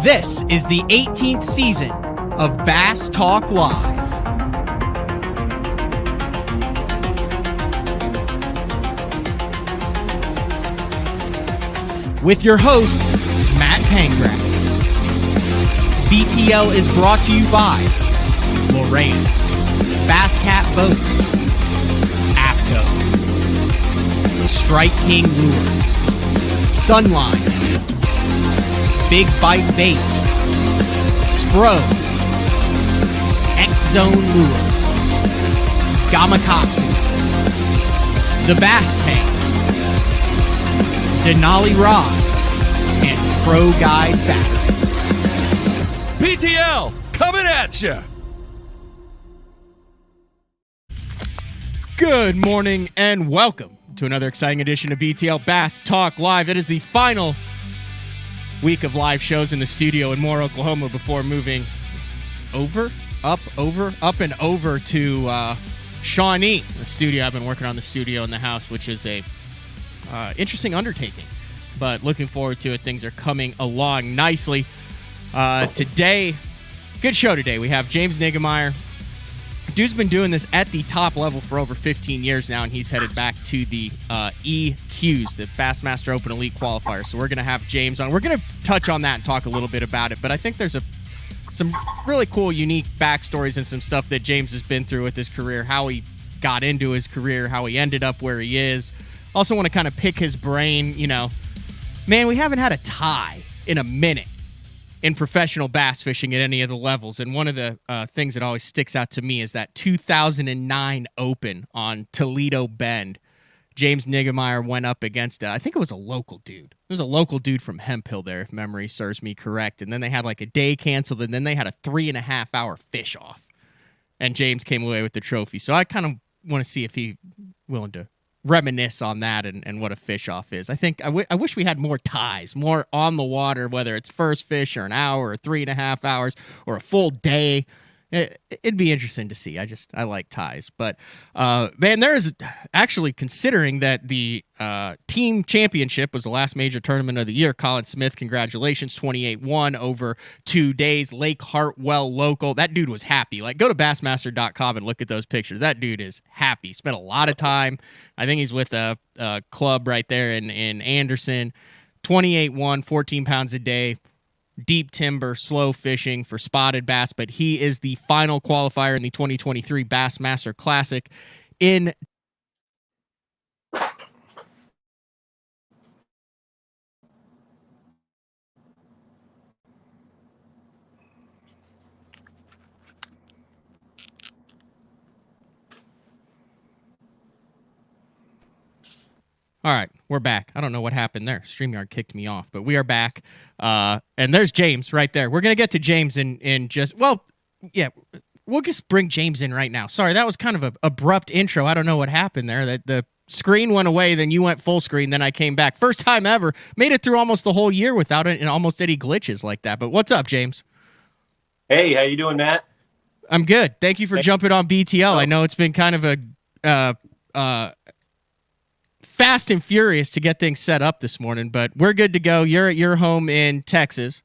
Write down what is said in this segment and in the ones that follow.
This is the 18th season of Bass Talk Live. With your host, Matt Pangrath. BTL is brought to you by Lawrence, Bass Cat Boats, AFCO, Strike King Lures, Sunline, Big Bite Baits, Spro, X-Zone Lures, Gamakatsu, The Bass Tank, Denali Rods, and Pro Guide Batteries. PTL, coming at you! Good morning and welcome to another exciting edition of BTL Bass Talk Live. It is the final week of live shows in the studio in Moore, Oklahoma before moving up and over to Shawnee, the studio. I've been working on the studio in the house, which is a interesting undertaking, but looking forward to it. Things are coming along nicely. Today, good show today. We have James Niggemeyer. Dude's been doing this at the top level for over 15 years now, and he's headed back to the EQs, the Bassmaster Open Elite Qualifier. So we're going to have James on. We're going to touch on that and talk a little bit about it, but I think there's some really cool, unique backstories and some stuff that James has been through with his career, how he got into his career, how he ended up where he is. Also want to kind of pick his brain. You know, man, we haven't had a tie in a minute in professional bass fishing at any of the levels. And one of the things that always sticks out to me is that 2009 Open on Toledo Bend. James Niggemeyer went up against, I think it was a local dude. It was a local dude from Hemp Hill there, if memory serves me correct. And then they had like a day canceled, and then they had a 3.5-hour fish off. And James came away with the trophy. So I kind of want to see if he's willing to reminisce on that and what a fish off is. I think I wish we had more ties, more on the water, whether it's first fish or an hour or 3.5 hours or a full day. It'd be interesting to see. I like ties. But man, there's actually, considering that the team championship was the last major tournament of the year. Colin Smith, congratulations, 28-1 over 2 days. Lake Hartwell local. That dude was happy. Like, go to Bassmaster.com and look at those pictures. That dude is happy. Spent a lot of time. I think he's with a club right there in Anderson. 28-1, 14 pounds a day. Deep timber, slow fishing for spotted bass, but he is the final qualifier in the 2023 Bassmaster Classic in All right, we're back. I don't know what happened there. StreamYard kicked me off, but we are back. And there's James right there. We're going to get to James in just, well, yeah, we'll just bring James in right now. Sorry, that was kind of an abrupt intro. I don't know what happened there. That the screen went away, then you went full screen, then I came back. First time ever. Made it through almost the whole year without it and almost any glitches like that. But what's up, James? Hey, how you doing, Matt? I'm good. Thank you for jumping on BTL. I know it's been kind of a fast and furious to get things set up this morning, but we're good to go. You're at your home in Texas.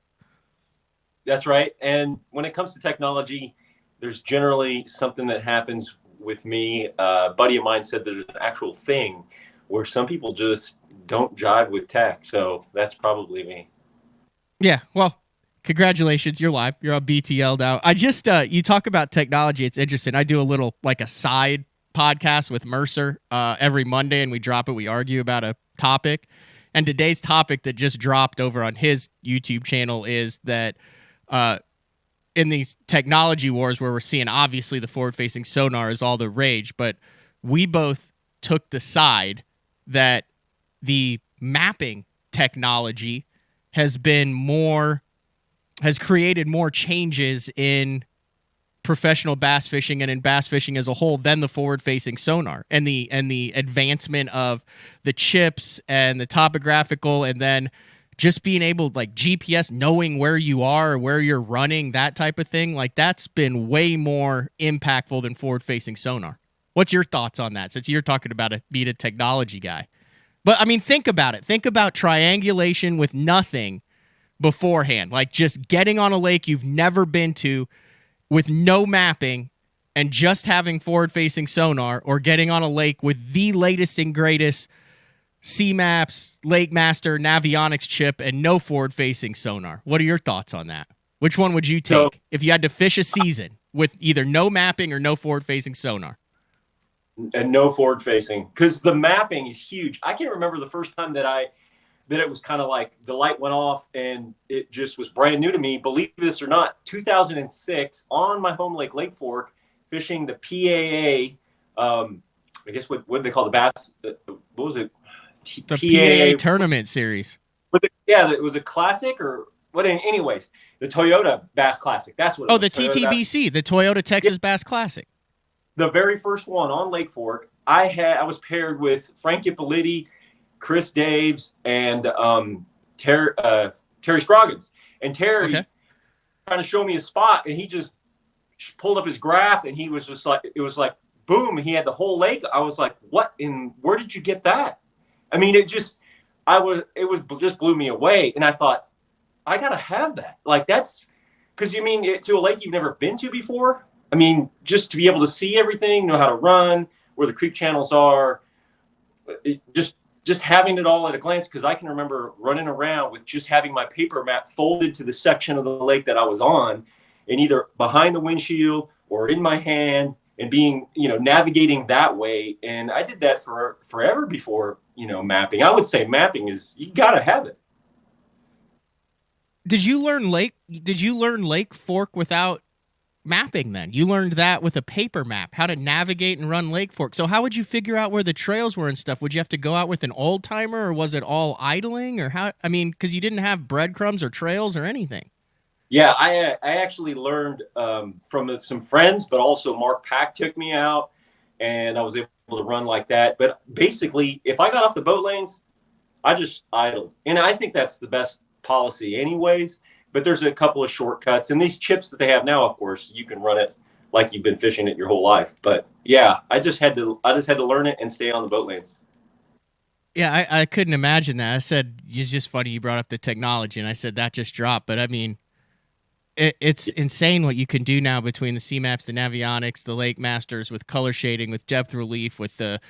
That's right. And when it comes to technology, there's generally something that happens with me. A buddy of mine said there's an actual thing where some people just don't jive with tech. So that's probably me. Yeah. Well, congratulations. You're live. You're on BTL now. I just, you talk about technology. It's interesting. I do a little, like a side podcast with Mercer every Monday, and we drop it. We argue about a topic, and today's topic that just dropped over on his YouTube channel is that in these technology wars where we're seeing, obviously the forward-facing sonar is all the rage, but we both took the side that the mapping technology has created more changes in professional bass fishing and in bass fishing as a whole than the forward-facing sonar and the advancement of the chips and the topographical, and then just being able, like, GPS, knowing where you are, where you're running, that type of thing. Like, that's been way more impactful than forward-facing sonar. What's your thoughts on that, since you're talking about being a technology guy? But I mean, think about it. Think about triangulation with nothing beforehand, like just getting on a lake you've never been to with no mapping and just having forward-facing sonar, or getting on a lake with the latest and greatest C-Maps, Lakemaster, Navionics chip, and no forward-facing sonar? What are your thoughts on that? Which one would you take if you had to fish a season with either no mapping or no forward-facing sonar? And no forward-facing, because the mapping is huge. I can't remember the first time that it was kind of like the light went off and it just was brand new to me. Believe this or not, 2006 on my home lake, Lake Fork, fishing the PAA. I guess what did they call the bass? What was it? The PAA tournament series. It was a classic or what? Anyways, the Toyota Bass Classic. That's what. The TTBC, the Toyota Texas Bass Classic. The very first one on Lake Fork. I was paired with Frank Ippoliti, Chris Daves, and Terry Scroggins. And Terry trying to show me a spot, and he just pulled up his graph, and he was just like, it was like boom, he had the whole lake. I was like, where did you get that? I mean, it just blew me away. And I thought, I gotta have that. Like, that's because you mean to a lake you've never been to before. I mean, just to be able to see everything, know how to run, where the creek channels are, just having it all at a glance. Because I can remember running around with just having my paper map folded to the section of the lake that I was on, and either behind the windshield or in my hand, and being, navigating that way. And I did that for forever before, mapping. I would say mapping is, you got to have it. Did you learn Lake Fork without mapping then? You learned that with a paper map, how to navigate and run Lake Fork. So how would you figure out where the trails were and stuff? Would you have to go out with an old timer, or was it all idling, or how? I mean, because you didn't have breadcrumbs or trails or anything. Yeah, I actually learned from some friends, but also Mark Pack took me out, and I was able to run like that. But basically, if I got off the boat lanes, I just idled. And I think that's the best policy anyways. But there's a couple of shortcuts. And these chips that they have now, of course, you can run it like you've been fishing it your whole life. But yeah, I just had to learn it and stay on the boat lanes. Yeah, I couldn't imagine that. I said, it's just funny you brought up the technology, and I said that just dropped. But I mean, it's insane what you can do now between the C-Maps, the Navionics, the Lakemasters, with color shading, with depth relief, with the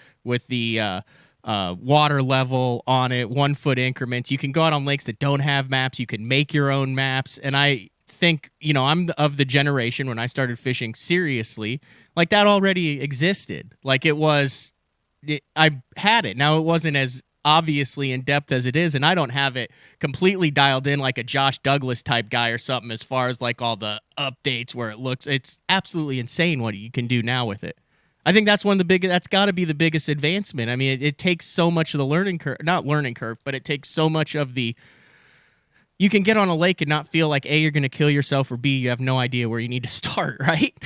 water level on it, 1 foot increments. You can go out on lakes that don't have maps. You can make your own maps. And I think, I'm of the generation when I started fishing seriously, like that already existed. Like I had it. Now it wasn't as obviously in depth as it is, and I don't have it completely dialed in like a Josh Douglas type guy or something as far as like all the updates where it's absolutely insane what you can do now with it. I think that's that's got to be the biggest advancement. I mean, it takes so much of the not learning curve, but it takes so much of you can get on a lake and not feel like A, you're going to kill yourself, or B, you have no idea where you need to start, right?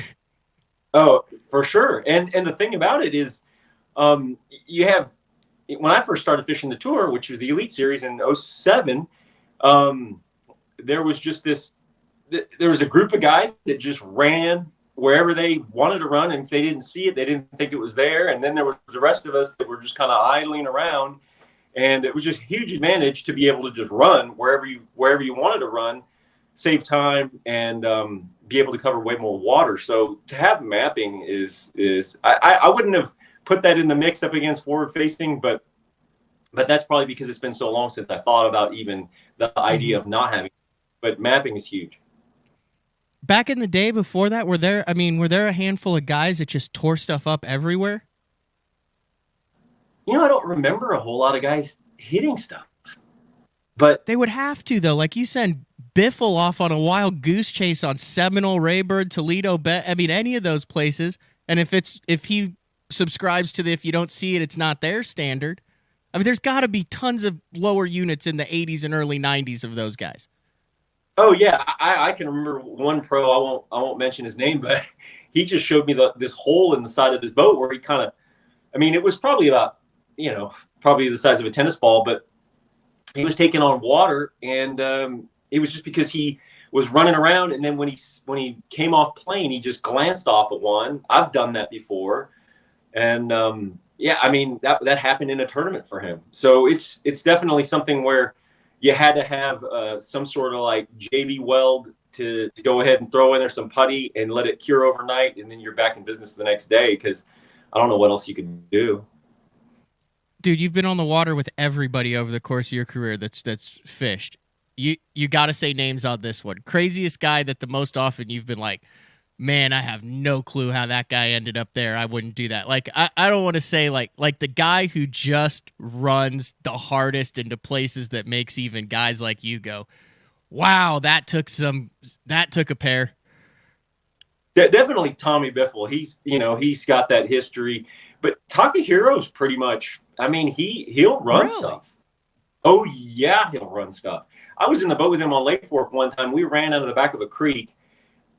Oh, for sure. And the thing about it is, you have, when I first started fishing the tour, which was the Elite Series in 2007, there was just there was a group of guys that just ran wherever they wanted to run, and if they didn't see it, they didn't think it was there. And then there was the rest of us that were just kind of idling around, and it was just a huge advantage to be able to just run wherever you wanted to run, save time, and be able to cover way more water. So to have mapping is I wouldn't have put that in the mix up against forward facing, but that's probably because it's been so long since I thought about even the idea of not having, but mapping is huge. Back in the day before that, were there a handful of guys that just tore stuff up everywhere? I don't remember a whole lot of guys hitting stuff, but they would have to, though. Like you send Biffle off on a wild goose chase on Seminole, Rayburn, Toledo, any of those places. And if he subscribes to if you don't see it, it's not their standard. I mean, there's got to be tons of lower units in the 80s and early 90s of those guys. Oh yeah, I can remember one pro. I won't mention his name, but he just showed me this hole in the side of his boat where he kind of, it was probably about probably the size of a tennis ball, but he was taking on water, and it was just because he was running around, and then when he came off plane, he just glanced off of one. I've done that before. And that happened in a tournament for him. So it's definitely something where you had to have some sort of like JB weld to go ahead and throw in there some putty and let it cure overnight, and then you're back in business the next day, because I don't know what else you could do. Dude, you've been on the water with everybody over the course of your career that's fished. You got to say names on this one. Craziest guy that the most often you've been like, man, I have no clue how that guy ended up there. I wouldn't do that. Like, I don't want to say like the guy who just runs the hardest into places that makes even guys like you go, wow, that took a pair. Definitely Tommy Biffle. He's got that history, but Takehiro's pretty much, I mean, he'll run stuff. Oh yeah, he'll run stuff. I was in the boat with him on Lake Fork one time. We ran out of the back of a creek.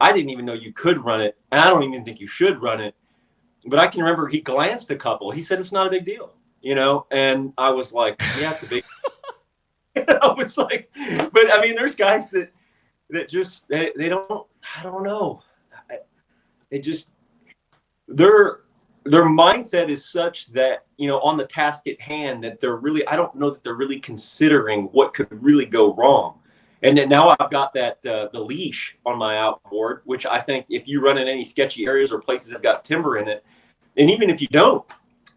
I didn't even know you could run it. I don't even think you should run it. But I can remember he glanced a couple. He said it's not a big deal, and I was like, yeah, it's a big I was like, but I mean, there's guys that just they don't, I don't know. They just their mindset is such that, on the task at hand, that I don't know that they're really considering what could really go wrong. And then now I've got that the leash on my outboard, which I think if you run in any sketchy areas or places that have got timber in it, and even if you don't,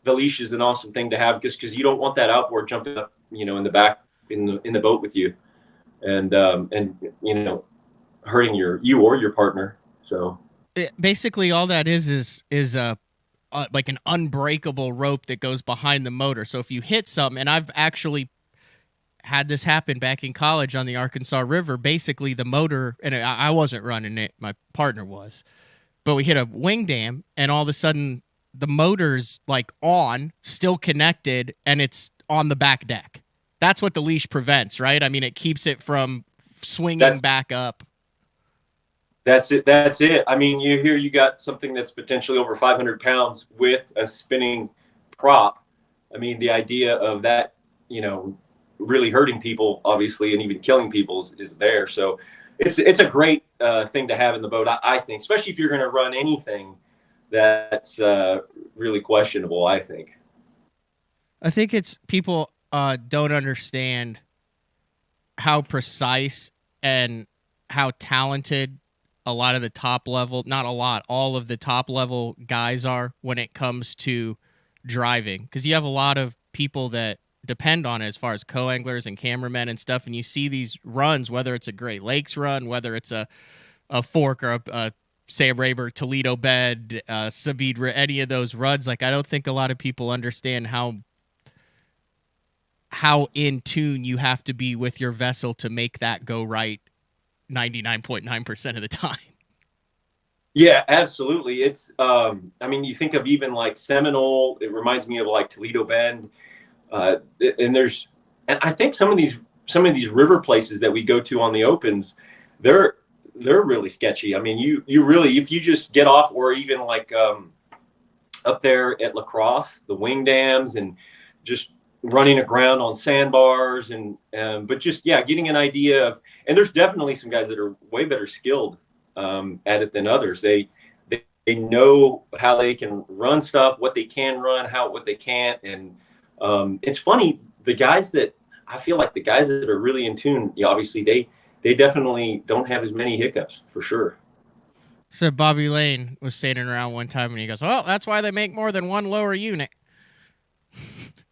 the leash is an awesome thing to have, just because you don't want that outboard jumping up, in the back in the boat with you, and hurting you or your partner. So basically, all that is like an unbreakable rope that goes behind the motor. So if you hit something, and I've actually had this happen back in college on the Arkansas River. Basically, the motor, and I wasn't running it, my partner was, but we hit a wing dam, and all of a sudden the motor's like on, still connected, and it's on the back deck. That's what the leash prevents, right? I mean, it keeps it from swinging back up. That's it. I mean, you got something that's potentially over 500 pounds with a spinning prop. I mean, the idea of that, really hurting people, obviously, and even killing people is there. So it's a great thing to have in the boat, I think, especially if you're going to run anything that's really questionable, I think. I think it's people don't understand how precise and how talented a lot of the top level, not a lot, all of the top level guys are when it comes to driving. Because you have a lot of people that depend on it as far as co-anglers and cameramen and stuff, and you see these runs, whether it's a Great Lakes run, whether it's a fork or a Sam Rayburn, Toledo Bed, Sabine, any of those runs. Like, I don't think a lot of people understand how in tune you have to be with your vessel to make that go right 99.9% of the time. Yeah, absolutely. It's I mean, you think of even like Seminole, it reminds me of like Toledo Bend. And I think some of these river places that we go to on the opens, they're really sketchy. I mean, you really, if you just get off, or even like up there at La Crosse, the wing dams, and just running aground on sandbars, but just, yeah, getting an idea of, and there's definitely some guys that are way better skilled at it than others. They know how they can run stuff, what they can run, what they can't. And it's funny, I feel like the guys that are really in tune, obviously they definitely don't have as many hiccups, for sure. So Bobby Lane was standing around one time, and he goes, well, that's why they make more than one lower unit.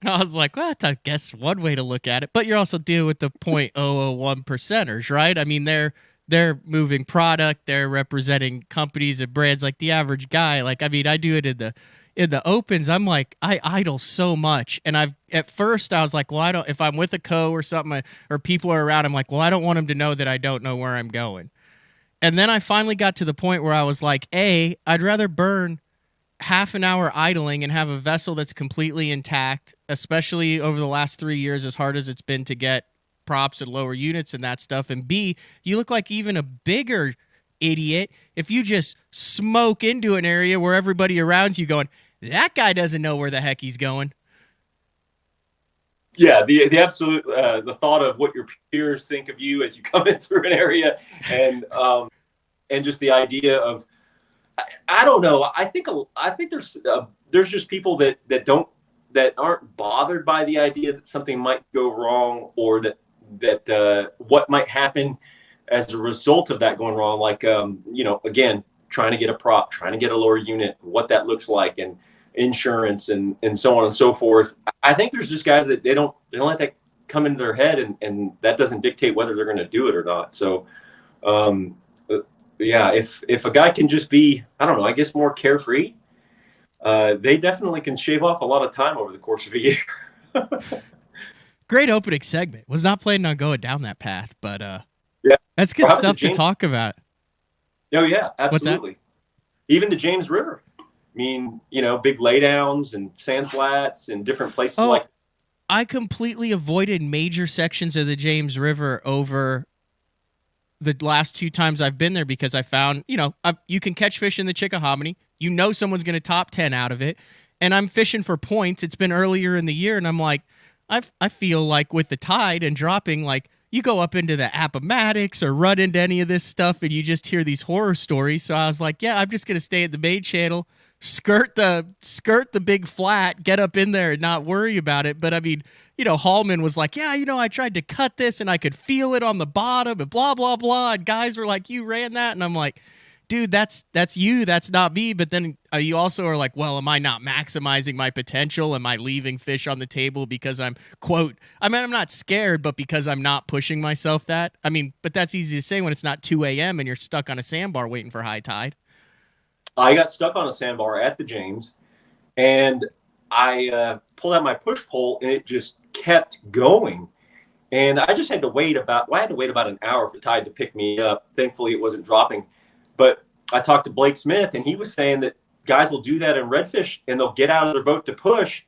And I was like, well, that's, I guess, one way to look at it. But you're also dealing with the 0.001 percenters, right? I mean, they're moving product, they're representing companies and brands. Like the average guy, like, I mean, I do it in the opens. I'm like, I idle so much, and at first I was like, well, I don't, if I'm with a co or something, or people are around, I'm like, well, I don't want them to know that I don't know where I'm going. And then I finally got to the point where I was like, I'd rather burn half an hour idling and have a vessel that's completely intact, especially over the last 3 years, as hard as it's been to get props and lower units and that stuff. And B, you look like even a bigger idiot if you just smoke into an area where everybody around you going, that guy doesn't know where the heck he's going. Yeah, the absolute the thought of what your peers think of you as you come into an area, and just the idea of, I don't know. I think there's just people that aren't bothered by the idea that something might go wrong, or that that what might happen as a result of that going wrong, like again, trying to get a prop, trying to get a lower unit, what that looks like, and insurance and so on and so forth. I think there's just guys that they don't let that come into their head, and that doesn't dictate whether they're going to do it or not. So yeah, if a guy can just be, I don't know, I guess more carefree, they definitely can shave off a lot of time over the course of a year. Great opening segment. Was not planning on going down that path, but yeah, that's good stuff to talk about. Oh yeah, absolutely. Even the James River. I mean, big laydowns and sand flats and different places like. I completely avoided major sections of the James River over the last 2 times I've been there because I found, you can catch fish in the Chickahominy. Someone's going to top 10 out of it. And I'm fishing for points. It's been earlier in the year, and I'm like, I feel like with the tide and dropping, like, you go up into the Appomattox or run into any of this stuff, and you just hear these horror stories. So I was like, yeah, I'm just going to stay at the main channel, skirt the big flat, get up in there and not worry about it. But I mean, Hallman was like, yeah, I tried to cut this and I could feel it on the bottom and blah, blah, blah. And guys were like, you ran that. And I'm like, dude, that's you. That's not me. But then you also are like, well, am I not maximizing my potential? Am I leaving fish on the table because I'm I'm not scared, but because I'm not pushing myself that? I mean, but that's easy to say when it's not 2 a.m. and you're stuck on a sandbar waiting for high tide. I got stuck on a sandbar at the James, and I pulled out my push pole, and it just kept going. And I just had to wait about an hour for the tide to pick me up. Thankfully, it wasn't dropping. But I talked to Blake Smith, and he was saying that guys will do that in redfish, and they'll get out of their boat to push,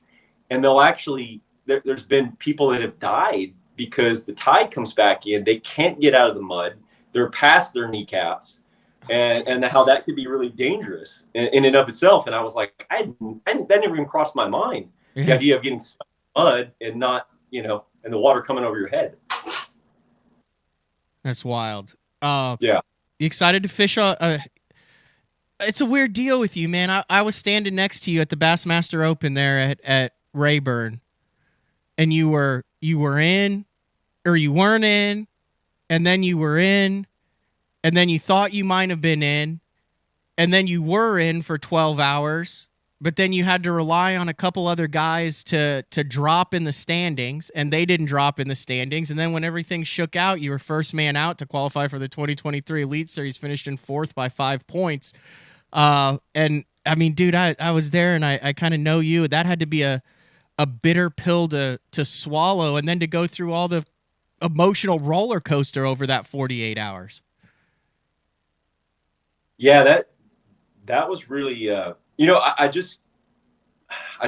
and they'll actually there's been people that have died because the tide comes back in. They can't get out of the mud. They're past their kneecaps. And how that could be really dangerous in and of itself. And I was like, that never even crossed my mind. Yeah. The idea of getting stuck in mud and not, and the water coming over your head. That's wild. Yeah. You excited to fish? It's a weird deal with you, man. I was standing next to you at the Bassmaster Open there at Rayburn, and you were in, or you weren't in, and then you were in. And then you thought you might have been in, and then you were in for 12 hours, but then you had to rely on a couple other guys to drop in the standings, and they didn't drop in the standings. And then when everything shook out, you were first man out to qualify for the 2023 Elite Series, finished in 4th by 5 points. And I mean, dude, I was there, and I kind of know you. That had to be a bitter pill to swallow, and then to go through all the emotional roller coaster over that 48 hours. Yeah, that was really, I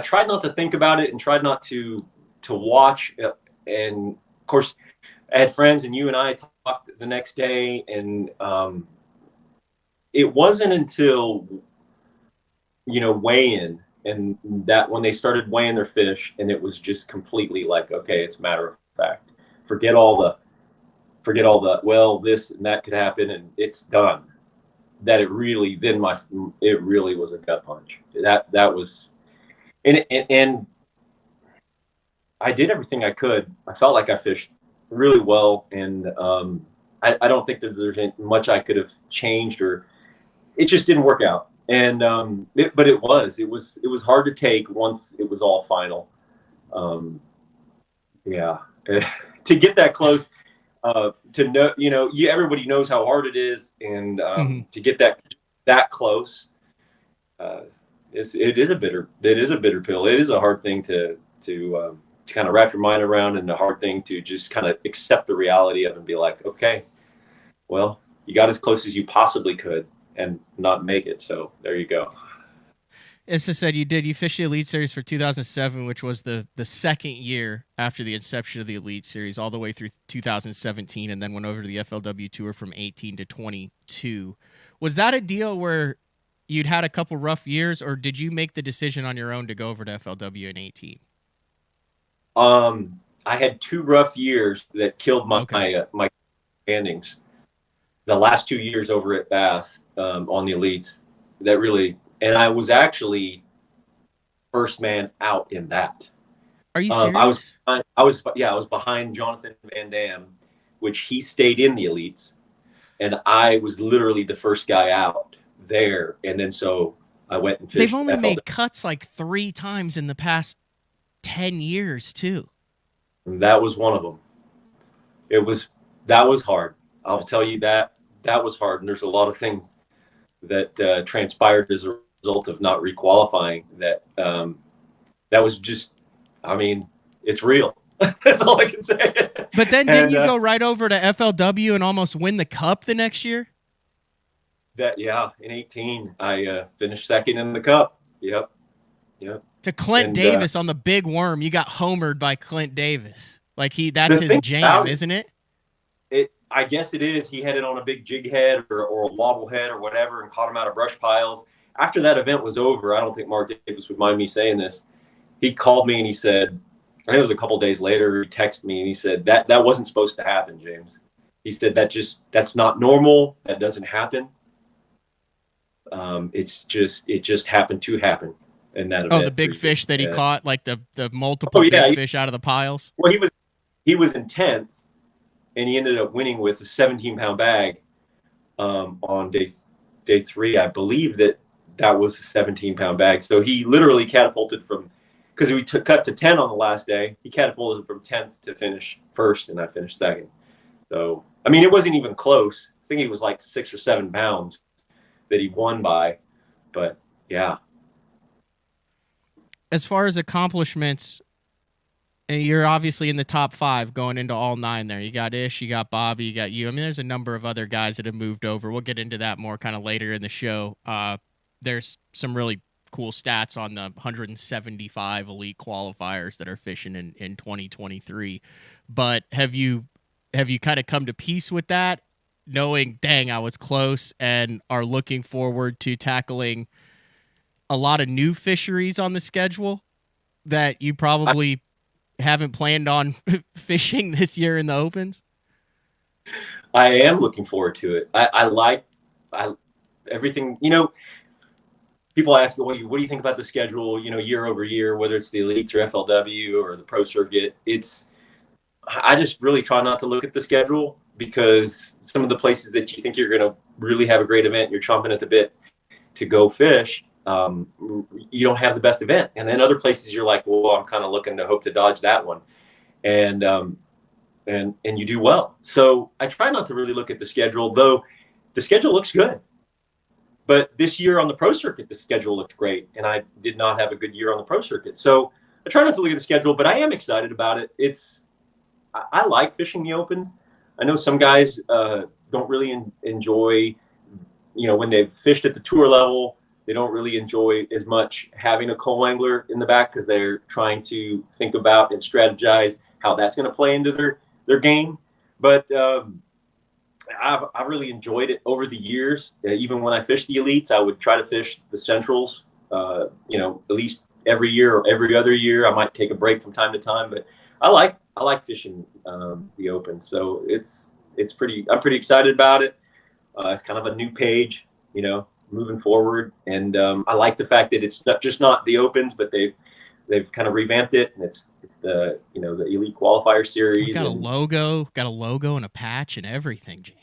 tried not to think about it and tried not to watch. And of course, I had friends, and you and I talked the next day, and it wasn't until, weigh-in, and that when they started weighing their fish, and it was just completely like, okay, it's matter of fact. Forget all the, well, this and that could happen, and it's done. That it really was a gut punch. That was, and I did everything I could. I felt like I fished really well, and I don't think that there's much I could have changed, or it just didn't work out. And but it was hard to take once it was all final. Yeah, to get that close. To know, everybody knows how hard it is, and to get that close, it is a bitter pill. It is a hard thing to kind of wrap your mind around, and a hard thing to just kind of accept the reality of and be like, okay, well, you got as close as you possibly could and not make it. So there you go. As I said, you fished the Elite Series for 2007, which was the second year after the inception of the Elite Series, all the way through 2017, and then went over to the FLW Tour from 18 to 22. Was that a deal where you'd had a couple rough years, or did you make the decision on your own to go over to FLW in 18? I had 2 rough years that killed my standings. The last 2 years over at Bass on the Elites, and I was actually first man out in that. Are you I was, serious? I was behind Jonathan Van Dam, which he stayed in the elites, and I was literally the first guy out there. And then so I went and They've fished only FLW. made cuts like 3 times in the past 10 years, too. And that was one of them. That was hard. I'll tell you that was hard. And there's a lot of things that transpired as a result of not requalifying. That was just, I mean, it's real. That's all I can say. But then didn't you go right over to FLW and almost win the cup the next year? In 18, I finished second in the cup. Yep. To Clint Davis on the big worm. You got homered by Clint Davis. Like that's his jam, isn't it? I guess it is. He had it on a big jig head or a wobble head or whatever and caught him out of brush piles. After that event was over, I don't think Mark Davis would mind me saying this. He called me and he said, I think it was a couple days later, he texted me and he said, that wasn't supposed to happen, James. He said, that's not normal. That doesn't happen. It just happened to happen in that event. Oh, the big fish that he caught, like the multiple big fish out of the piles? Well, he was in 10th, and he ended up winning with a 17-pound bag on day 3. I believe that was a 17-pound bag. So he literally catapulted from, because we cut to 10 on the last day, he catapulted from 10th to finish first, and I finished second. So, I mean, it wasn't even close. I think it was like 6 or 7 pounds that he won by. But, yeah. As far as accomplishments, you're obviously in the top 5 going into all 9 there. You got Ish, you got Bobby, you got you. I mean, there's a number of other guys that have moved over. We'll get into that more kind of later in the show. There's some really cool stats on the 175 elite qualifiers that are fishing in 2023. But have you kind of come to peace with that, knowing, dang, I was close, and are looking forward to tackling a lot of new fisheries on the schedule that you probably haven't planned on fishing this year in the Opens? I am looking forward to it. I like everything. People ask me, what do you think about the schedule, year over year, whether it's the elites or FLW or the pro circuit? I just really try not to look at the schedule, because some of the places that you think you're going to really have a great event, you're chomping at the bit to go fish, you don't have the best event. And then other places you're like, well, I'm kind of looking to hope to dodge that one. And you do well. So I try not to really look at the schedule, though the schedule looks good. But this year on the pro circuit, the schedule looked great, and I did not have a good year on the pro circuit. So I try not to look at the schedule, but I am excited about it. I like fishing the Opens. I know some guys don't really enjoy, when they've fished at the tour level, they don't really enjoy as much having a coal angler in the back, because they're trying to think about and strategize how that's going to play into their game. But I've really enjoyed it over the years. Even when I fished the elites, I would try to fish the centrals, at least every year or every other year. I might take a break from time to time, but I like fishing the Open. So I'm pretty excited about it. It's kind of a new page, moving forward. And I like the fact that it's not the Opens, but they've kind of revamped it, and it's the the elite qualifier series. Got a logo and a patch and everything, James.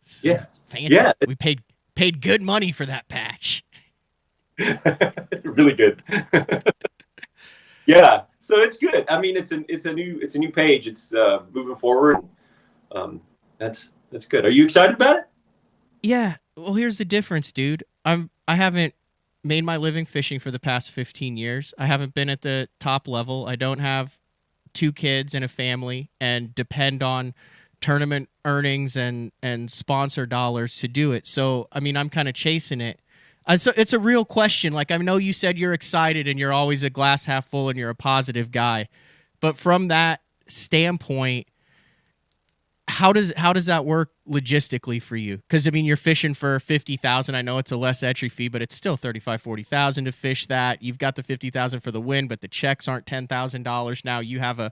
So yeah, fancy. Yeah. We paid good money for that patch. Really good. Yeah, so it's good. I mean, it's a new page. It's moving forward. That's good. Are you excited about it? Yeah. Well, here's the difference, dude. I haven't made my living fishing for the past 15 years. I haven't been at the top level. I don't have 2 kids and a family and depend on tournament earnings and sponsor dollars to do it. So, I mean, I'm kind of chasing it. So it's a real question. Like, I know you said you're excited and you're always a glass half full and you're a positive guy. But from that standpoint, how does that work logistically for you? Because, I mean, you're fishing for $50,000. I know it's a less entry fee, but it's still $35,000-$40,000 to fish that. You've got the $50,000 for the win, but the checks aren't $10,000 now. You have a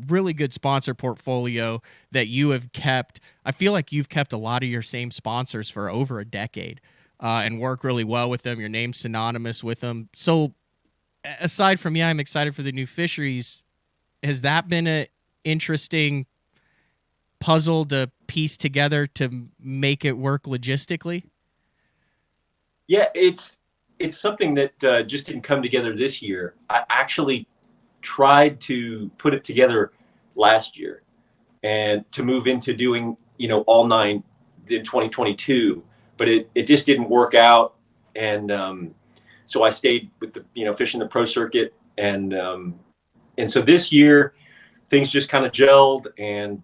really good sponsor portfolio that you have kept. I feel like you've kept a lot of your same sponsors for over a decade and work really well with them. Your name's synonymous with them. So aside from, I'm excited for the new fisheries, has that been an interesting puzzle to piece together to make it work logistically? Yeah, it's something that just didn't come together this year. I actually tried to put it together last year and to move into doing, all 9 in 2022, but it just didn't work out. And so I stayed with the, fishing the pro circuit. And so this year things just kind of gelled, and,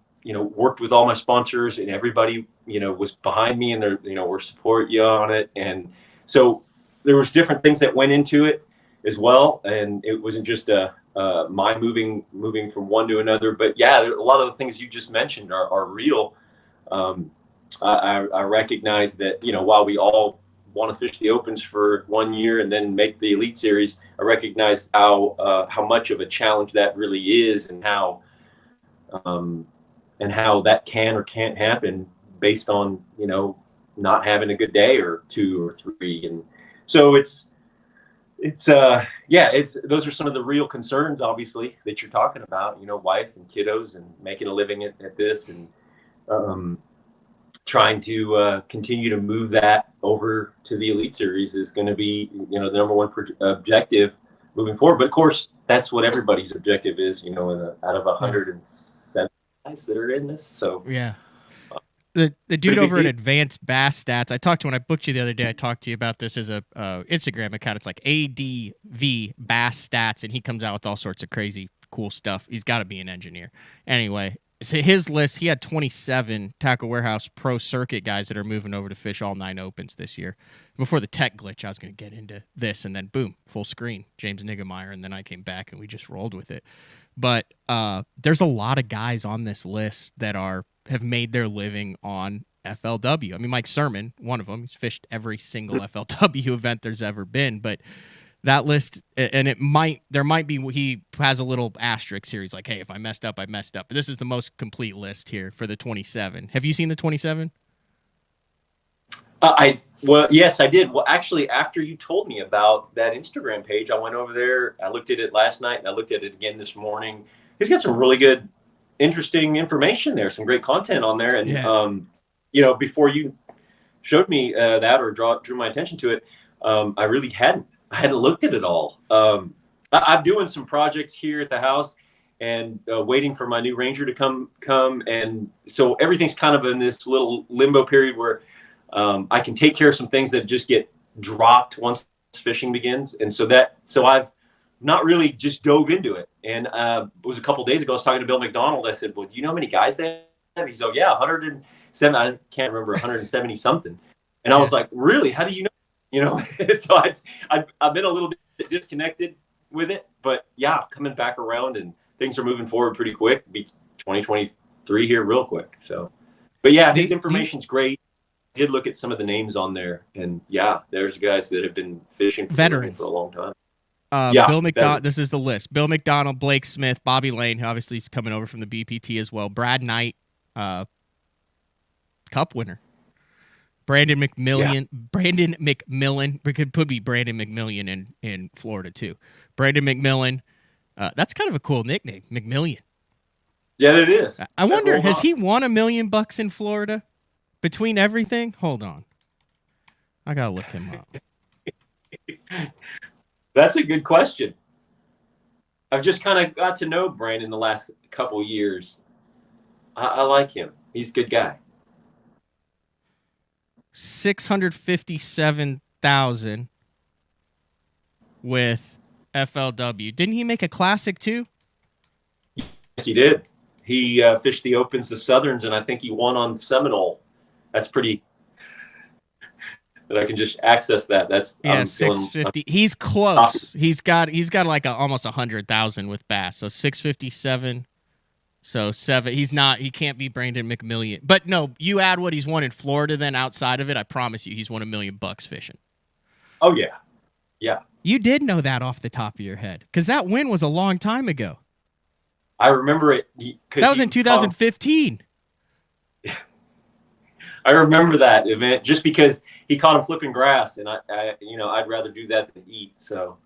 worked with all my sponsors, and everybody, was behind me, and they're, were support you on it. And so there was different things that went into it as well. And it wasn't just my moving from one to another, but yeah, a lot of the things you just mentioned are real. I recognize that, while we all want to fish the Opens for 1 year and then make the Elite Series, I recognize how much of a challenge that really is, and how that can or can't happen based on, not having a good day or 2 or 3. And so those are some of the real concerns, obviously, that you're talking about, wife and kiddos and making a living at this, and trying to continue to move that over to the Elite Series is going to be, the number one objective moving forward. But of course, that's what everybody's objective is, out of 107 guys that are in this. So yeah. The dude over at Advanced Bass Stats, I talked to when I booked you the other day. I talked to you about this as a Instagram account. It's like ADV Bass Stats, and he comes out with all sorts of crazy cool stuff. He's got to be an engineer. Anyway, so his list, he had 27 Tackle Warehouse Pro Circuit guys that are moving over to fish all 9 Opens this year. Before the tech glitch, I was going to get into this, and then boom, full screen, James Niggemeyer, and then I came back and we just rolled with it. But there's a lot of guys on this list that have made their living on FLW. I mean, Mike Sermon, one of them, he's fished every single FLW event there's ever been. But that list, and there might be, he has a little asterisk here. He's like, hey, if I messed up, I messed up. But this is the most complete list here for the 27. Have you seen the 27? Well, yes, I did. Well, actually, after you told me about that Instagram page, I went over there. I looked at it last night, and I looked at it again this morning. He's got some really good, interesting information there, some great content on there. And, before you showed me that or drew my attention to it, I really hadn't looked at it all. I'm doing some projects here at the house and waiting for my new Ranger to come. And so everything's kind of in this little limbo period where I can take care of some things that just get dropped once fishing begins. And so I've not really just dove into it. And it was a couple of days ago, I was talking to Bill McDonald. I said, well, do you know how many guys they have? He's like, yeah, 107. I can't remember, 170 something. And I was like, really? How do you know? So I've been a little bit disconnected with it, but yeah, coming back around, and things are moving forward pretty quick. Be 2023 here real quick. So, but yeah, his information's great. Did look at some of the names on there, and yeah, there's guys that have been fishing veterans for a long time. Bill McDonald. This is the list: Bill McDonald, Blake Smith, Bobby Lane, who obviously is coming over from the BPT as well. Brad Knight, Cup winner. Brandon McMillan. It could be Brandon McMillan in Florida too. Brandon McMillan. That's kind of a cool nickname, McMillan. Yeah, it is. I wonder, has he won $1 million in Florida? Between everything? Hold on. I got to look him up. That's a good question. I've just kind of got to know Brandon the last couple years. I like him. He's a good guy. 657,000 with FLW. Didn't he make a classic too? Yes, he did. He fished the Opens, the Southerns, and I think he won on Seminole. That's pretty. That I can just access that. That's 650. He's close. Awesome. He's got like almost 100,000 with bass. So 657. So 7. He can't be Brandon McMillan. But no, you add what he's won in Florida. Then outside of it, I promise you, he's won $1 million fishing. Oh yeah, yeah. You did know that off the top of your head because that win was a long time ago. I remember it. That was in 2015. I remember that event just because he caught him flipping grass, and I'd rather do that than eat. So,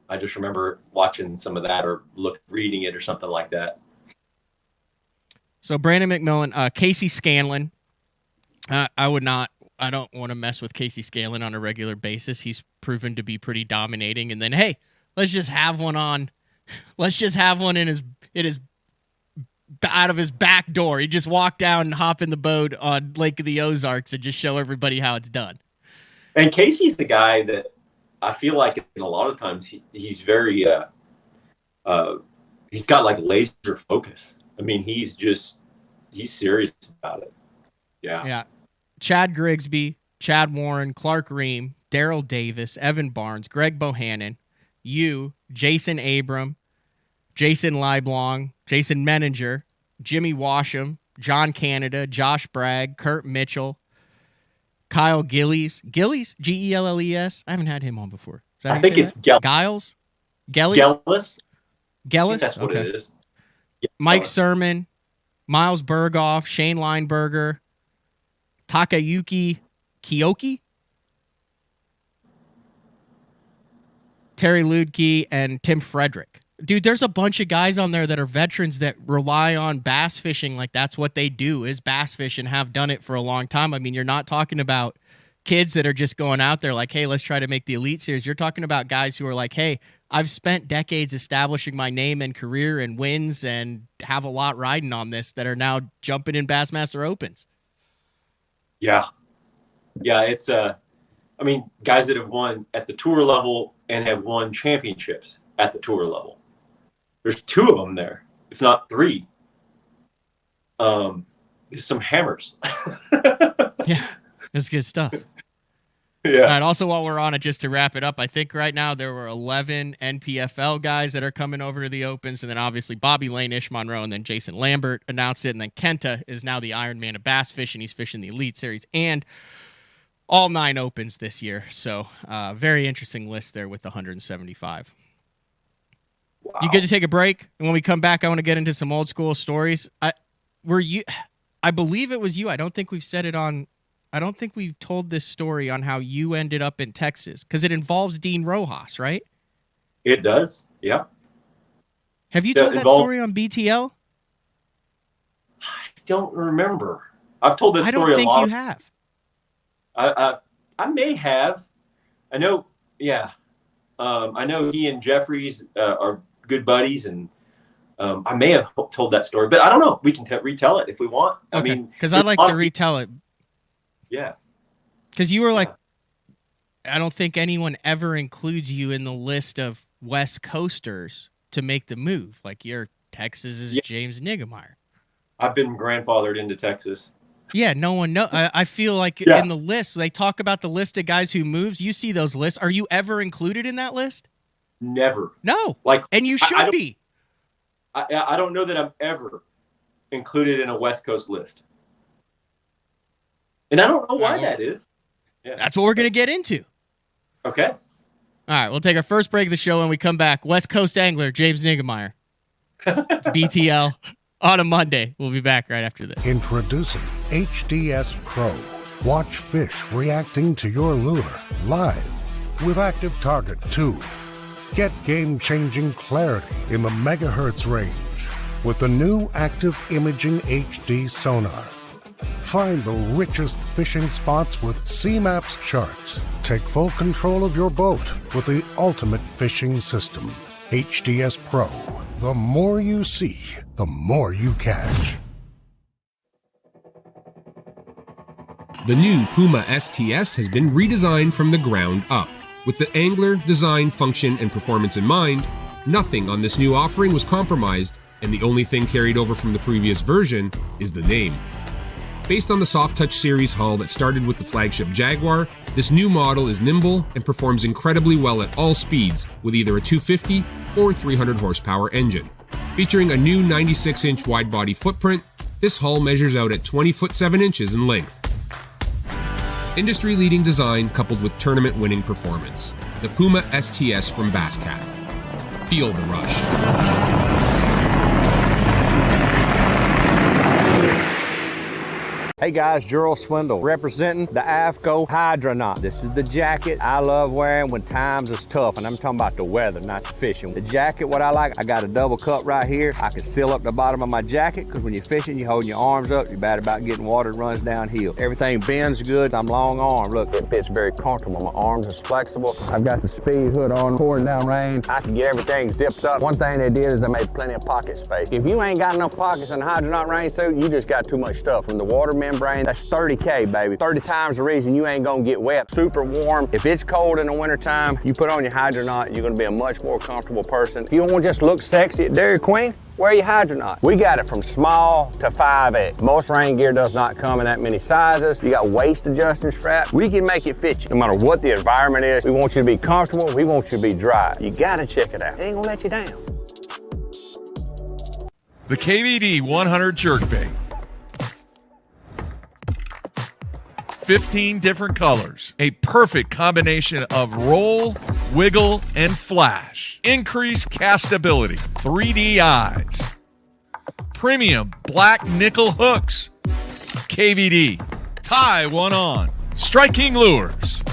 I just remember watching some of that or reading it or something like that. So Brandon McMillan, Casey Scanlon. I don't want to mess with Casey Scanlon on a regular basis. He's proven to be pretty dominating. And then, hey, let's just have one in his out of his back door. He just walk down and hop in the boat on Lake of the Ozarks and just show everybody how it's done. And Casey's the guy that I feel like in a lot of times he's very he's got like laser focus. I mean, he's serious about it. Yeah. Yeah. Chad Grigsby, Chad Warren, Clark Ream, Daryl Davis, Evan Barnes, Greg Bohannon, Jason Abram, Jason Leiblong, Jason Menninger, Jimmy Washam, John Canada, Josh Bragg, Kurt Mitchell, Kyle Gillies. Gillies? Gelles? I haven't had him on before. I think it's Giles? Gellis? Gellis? That's what it is. Yeah. Mike Sermon, Miles Berghoff, Shane Lineberger, Takayuki Kiyoki, Terry Ludke, and Tim Frederick. Dude, there's a bunch of guys on there that are veterans that rely on bass fishing like that's what they do is bass fish and have done it for a long time. I mean, you're not talking about kids that are just going out there like, hey, let's try to make the Elite Series. You're talking about guys who are like, hey, I've spent decades establishing my name and career and wins and have a lot riding on this that are now jumping in Bassmaster Opens. Yeah. Yeah, it's I mean, guys that have won at the tour level and have won championships at the tour level. There's 2 of them there, if not 3. Some hammers. Yeah, that's good stuff. Yeah. All right, also, while we're on it, just to wrap it up, I think right now there were 11 NPFL guys that are coming over to the Opens, and then obviously Bobby Lane, Ish Monroe, and then Jason Lambert announced it, and then Kenta is now the Iron Man of bass fishing. He's fishing the Elite Series and all 9 Opens this year. So very interesting list there with the 175. Wow. You good to take a break? And when we come back, I want to get into some old school stories. I believe it was you. I don't think we've told this story on how you ended up in Texas because it involves Dean Rojas, right? It does. Yeah. Have you told that story on BTL? I don't remember. I've told that story a lot. I don't think you have. I may have. I know. Yeah. I know he and Jeffries are good buddies, and I may have told that story, but I don't know. We can retell it if we want. Okay. I mean, because I'd like to retell it. Yeah. Because you were like, I don't think anyone ever includes you in the list of West Coasters to make the move. Like you're Texas's James Niggemeyer. I've been grandfathered into Texas. Yeah, no one knows. I feel like in the list, they talk about the list of guys who moves. You see those lists. Are you ever included in that list? Never. No. Like, and you should be. I don't know that I'm ever included in a West Coast list. And I don't know why that is. Yeah. That's what we're going to get into. Okay. All right, we'll take our first break of the show. When we come back, West Coast angler James Niggemeyer. It's BTL on a Monday. We'll be back right after this. Introducing HDS Pro. Watch fish reacting to your lure live with Active Target 2. Get game-changing clarity in the megahertz range with the new Active Imaging HD sonar. Find the richest fishing spots with CMAP's charts. Take full control of your boat with the ultimate fishing system. HDS Pro. The more you see, the more you catch. The new Puma STS has been redesigned from the ground up. With the angler, design, function, and performance in mind, nothing on this new offering was compromised, and the only thing carried over from the previous version is the name. Based on the Soft Touch series hull that started with the flagship Jaguar, this new model is nimble and performs incredibly well at all speeds with either a 250 or 300 horsepower engine. Featuring a new 96-inch wide-body footprint, this hull measures out at 20 foot 7 inches in length. Industry-leading design coupled with tournament-winning performance. The Puma STS from Basscat. Feel the rush. Hey guys, Gerald Swindle, representing the AFCO Hydronaut. This is the jacket I love wearing when times is tough, and I'm talking about the weather, not the fishing. The jacket, what I like, I got a double cup right here. I can seal up the bottom of my jacket, because when you're fishing, you're holding your arms up, you're bad about getting water that runs downhill. Everything bends good. I'm long arm. Look, it fits very comfortable. My arms is flexible. I've got the speed hood on, pouring down rain. I can get everything zipped up. One thing they did is they made plenty of pocket space. If you ain't got enough pockets in the Hydronaut rain suit, you just got too much stuff. From the water membrane, that's 30K, baby. 30 times the reason you ain't gonna get wet. Super warm. If it's cold in the wintertime, you put on your Hydronaut, you're gonna be a much more comfortable person. If you don't want to just look sexy at Dairy Queen, wear your Hydronaut. We got it from small to 5X. Most rain gear does not come in that many sizes. You got waist adjusting straps. We can make it fit you. No matter what the environment is, we want you to be comfortable. We want you to be dry. You gotta check it out. It ain't gonna let you down. The KVD 100 jerkbait. 15 different colors. A perfect combination of roll, wiggle, and flash. Increased castability. 3D eyes. Premium black nickel hooks. KVD. Tie one on. Striking lures.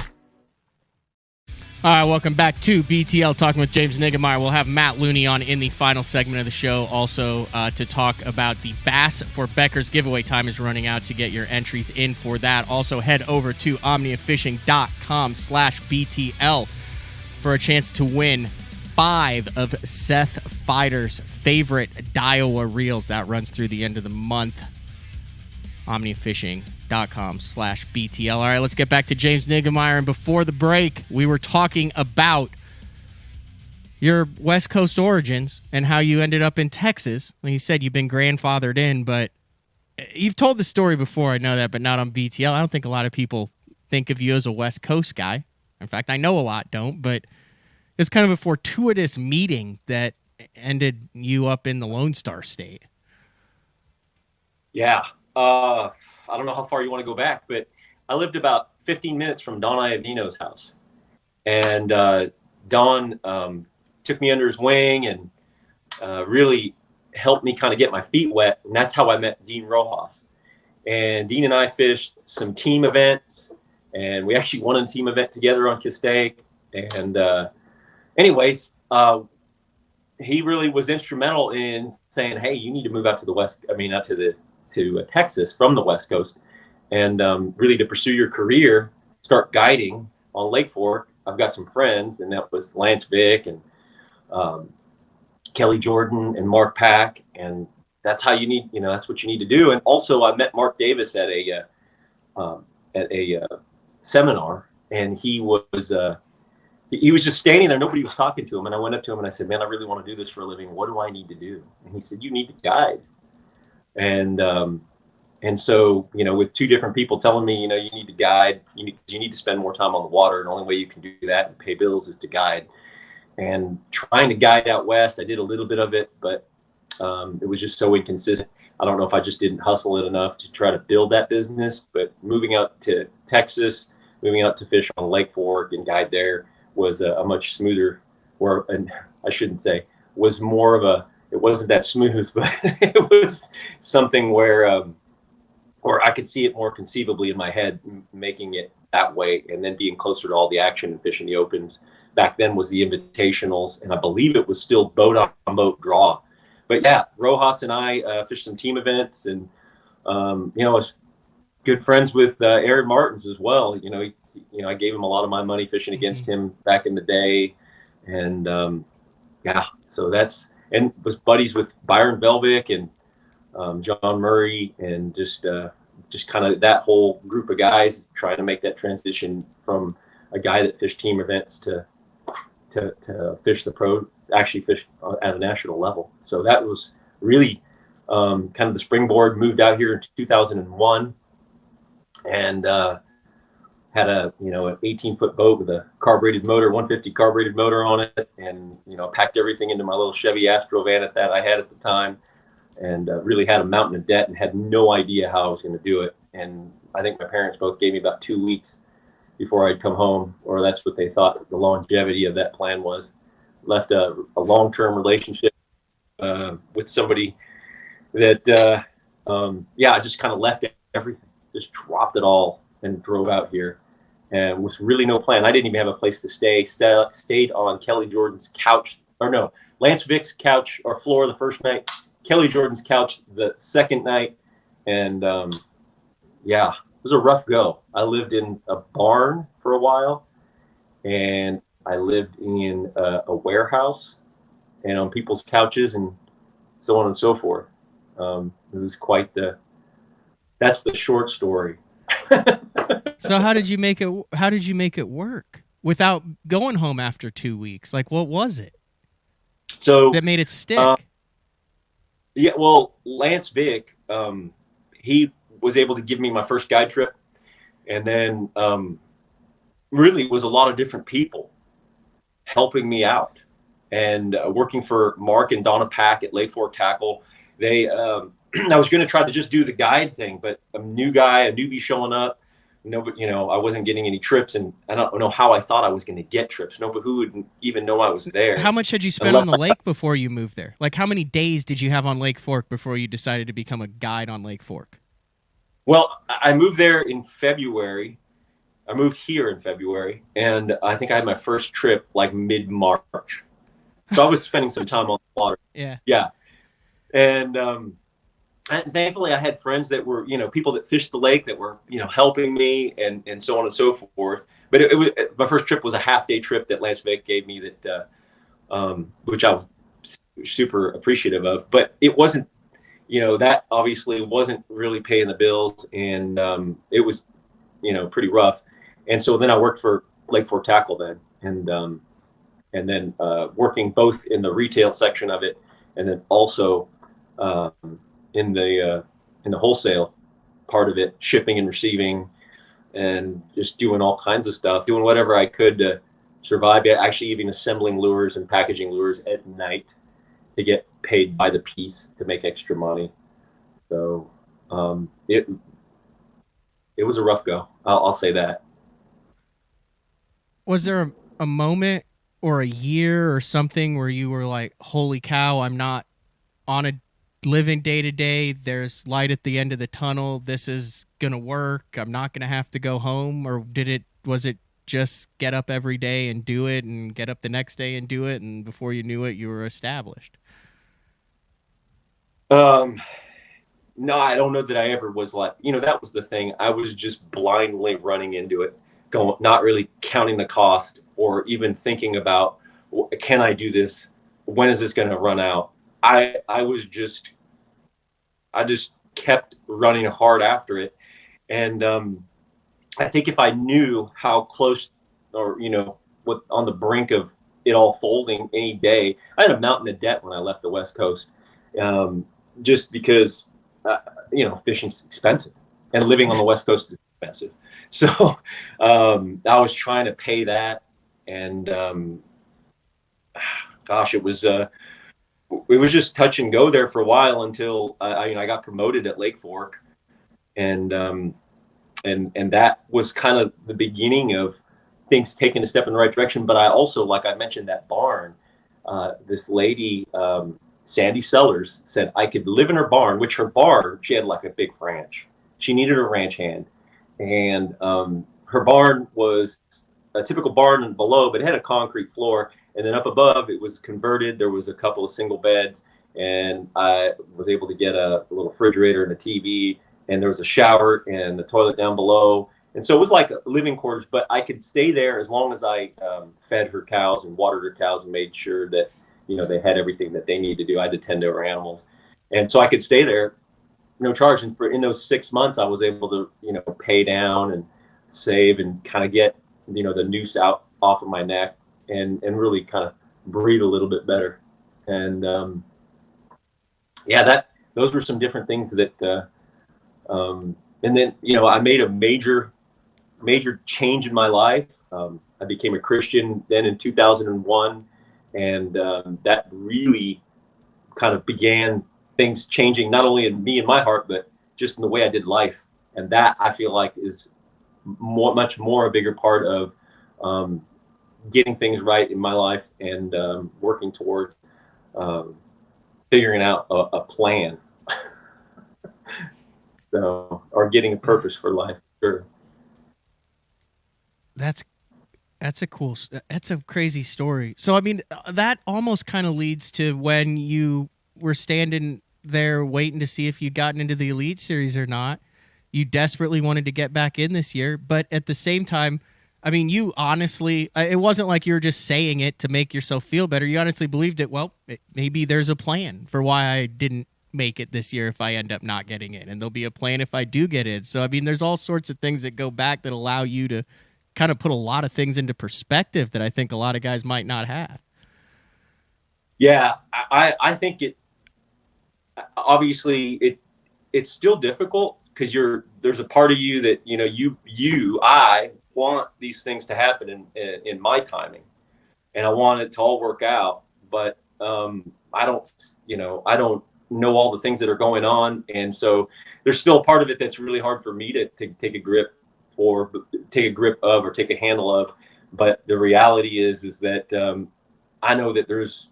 All right, welcome back to BTL Talking with James Niggemeyer. We'll have Matt Looney on in the final segment of the show also to talk about the Bass for Beckers giveaway. Time is running out to get your entries in for that. Also, head over to omniafishing.com/BTL for a chance to win 5 of Seth Feider's favorite Daiwa reels. That runs through the end of the month. omniafishing.com/BTL. All right, let's get back to James Niggemeyer. And before the break, we were talking about your West Coast origins and how you ended up in Texas. Like you said, you've been grandfathered in, but you've told the story before, I know that, but not on BTL. I don't think a lot of people think of you as a West Coast guy. In fact, I know a lot don't, but it's kind of a fortuitous meeting that ended you up in the Lone Star State. Yeah. I don't know how far you want to go back, but I lived about 15 minutes from Don Iovino's house. And Don took me under his wing and really helped me kind of get my feet wet. And that's how I met Dean Rojas. And Dean and I fished some team events, and we actually won a team event together on Castaic. And anyways, he really was instrumental in saying, hey, you need to move out to the West. I mean, out to Texas from the West Coast, and really to pursue your career, start guiding on Lake Fork. I've got some friends, and that was Lance Vick and Kelly Jordan and Mark Pack, and that's how you need, that's what you need to do. And also, I met Mark Davis at a seminar, and he was just standing there. Nobody was talking to him, and I went up to him and I said, "Man, I really want to do this for a living. What do I need to do?" And he said, "You need to guide." And so, with 2 different people telling me, you need to guide, you need to spend more time on the water. And the only way you can do that and pay bills is to guide. And trying to guide out West, I did a little bit of it, but it was just so inconsistent. I don't know if I just didn't hustle it enough to try to build that business, but moving out to Texas, moving out to fish on Lake Fork and guide there was a much smoother, and I shouldn't say, was more of a, it wasn't that smooth, but it was something where I could see it more conceivably in my head, making it that way, and then being closer to all the action and fishing the opens. Back then was the invitationals, and I believe it was still boat on boat draw. But yeah, Rojas and I fished some team events, and I was good friends with Aaron Martins as well. I gave him a lot of my money fishing against him back in the day, and so that's. And was buddies with Byron Velvick and John Murray, and just kind of that whole group of guys trying to make that transition from a guy that fished team events to fish the pro, actually fish at a national level. So that was really kind of the springboard. Moved out here in 2001, and had an 18-foot boat with a carbureted motor, 150 carbureted motor on it, and packed everything into my little Chevy Astro van that I had at the time, and really had a mountain of debt and had no idea how I was going to do it. And I think my parents both gave me about 2 weeks before I'd come home, or that's what they thought the longevity of that plan was. Left a long-term relationship with somebody that I just kind of left everything. just dropped it all and drove out here, and with really no plan. I didn't even have a place to stay. Stayed on Kelly Jordan's couch, or no, Lance Vick's couch or floor the first night, Kelly Jordan's couch the second night, and yeah, it was a rough go. I lived in a barn for a while, and I lived in a warehouse and on people's couches and so on and so forth. It was that's the short story. So how did you make it work without going home after 2 weeks? Like, what was it that made it stick? Yeah, well, Lance Vick, he was able to give me my first guide trip, and then really it was a lot of different people helping me out, and working for Mark and Donna Pack at Lake Fork Tackle. They I was going to try to just do the guide thing, but a newbie showing up, but I wasn't getting any trips, and I don't know how I thought I was going to get trips. But who would even know I was there? How much had you spent on the lake before you moved there? Like, how many days did you have on Lake Fork before you decided to become a guide on Lake Fork? Well, I moved there in February. I moved here in February, and I think I had my first trip like mid-March. So I was spending some time on the water. Yeah. And thankfully I had friends that were, people that fished the lake that were, helping me and so on and so forth. But it was, my first trip was a half-day trip that Lance Vick gave me that, which I was super appreciative of. But it wasn't, that obviously wasn't really paying the bills, and it was, pretty rough. And so then I worked for Lake Fork Tackle then, and then working both in the retail section of it, and then also in the wholesale part of it, shipping and receiving, and just doing all kinds of stuff, doing whatever I could to survive. Actually, even assembling lures and packaging lures at night to get paid by the piece to make extra money. So it was a rough go. I'll say that. Was there a moment or a year or something where you were like, holy cow, I'm not on a living day to day. There's light at the end of the tunnel. This is going to work. I'm not going to have to go home. Or was it just get up every day and do it, and get up the next day and do it, and before you knew it, you were established? No, I don't know that I ever was like, that was the thing. I was just blindly running into it, not really counting the cost or even thinking about, can I do this? When is this going to run out? I just kept running hard after it. And I think if I knew how close or, what on the brink of it all folding any day, I had a mountain of debt when I left the West Coast, just because, fishing's expensive and living on the West Coast is expensive. So I was trying to pay that. And gosh, it was just touch and go there for a while until I got promoted at Lake Fork, and that was kind of the beginning of things taking a step in the right direction. But I also, like I mentioned, that barn, this lady, Sandy Sellers, said I could live in her barn, which her barn, she had like a big ranch. She needed a ranch hand, and her barn was a typical barn below, but it had a concrete floor. And then up above, it was converted. There was a couple of single beds, and I was able to get a little refrigerator and a TV, and there was a shower and the toilet down below. And so it was like living quarters, but I could stay there as long as I fed her cows and watered her cows and made sure that, they had everything that they needed to do. I had to tend to her animals. And so I could stay there, no charge. And in those 6 months, I was able to, pay down and save and kind of get, the noose out off of my neck. And really kind of breathe a little bit better. And those were some different things that, and then, I made a major change in my life. I became a Christian then in 2001. And that really kind of began things changing, not only in me and my heart, but just in the way I did life. And that I feel like is much more a bigger part of, getting things right in my life and working towards figuring out a plan. So, or getting a purpose for life. Sure. That's that's a crazy story. So I mean, that almost kind of leads to when you were standing there waiting to see if you'd gotten into the Elite Series or not. You desperately wanted to get back in this year, but at the same time, I mean, you honestly, it wasn't like you were just saying it to make yourself feel better. You honestly believed it. Well, maybe there's a plan for why I didn't make it this year if I end up not getting in, and there'll be a plan if I do get in. So I mean, there's all sorts of things that go back that allow you to kind of put a lot of things into perspective that I think a lot of guys might not have. Yeah, I think obviously it's still difficult because there's a part of you that, I want these things to happen in my timing, and I want it to all work out. But I don't know all the things that are going on, and so there's still a part of it that's really hard for me to take a grip of or take a handle of. But the reality is that I know that there's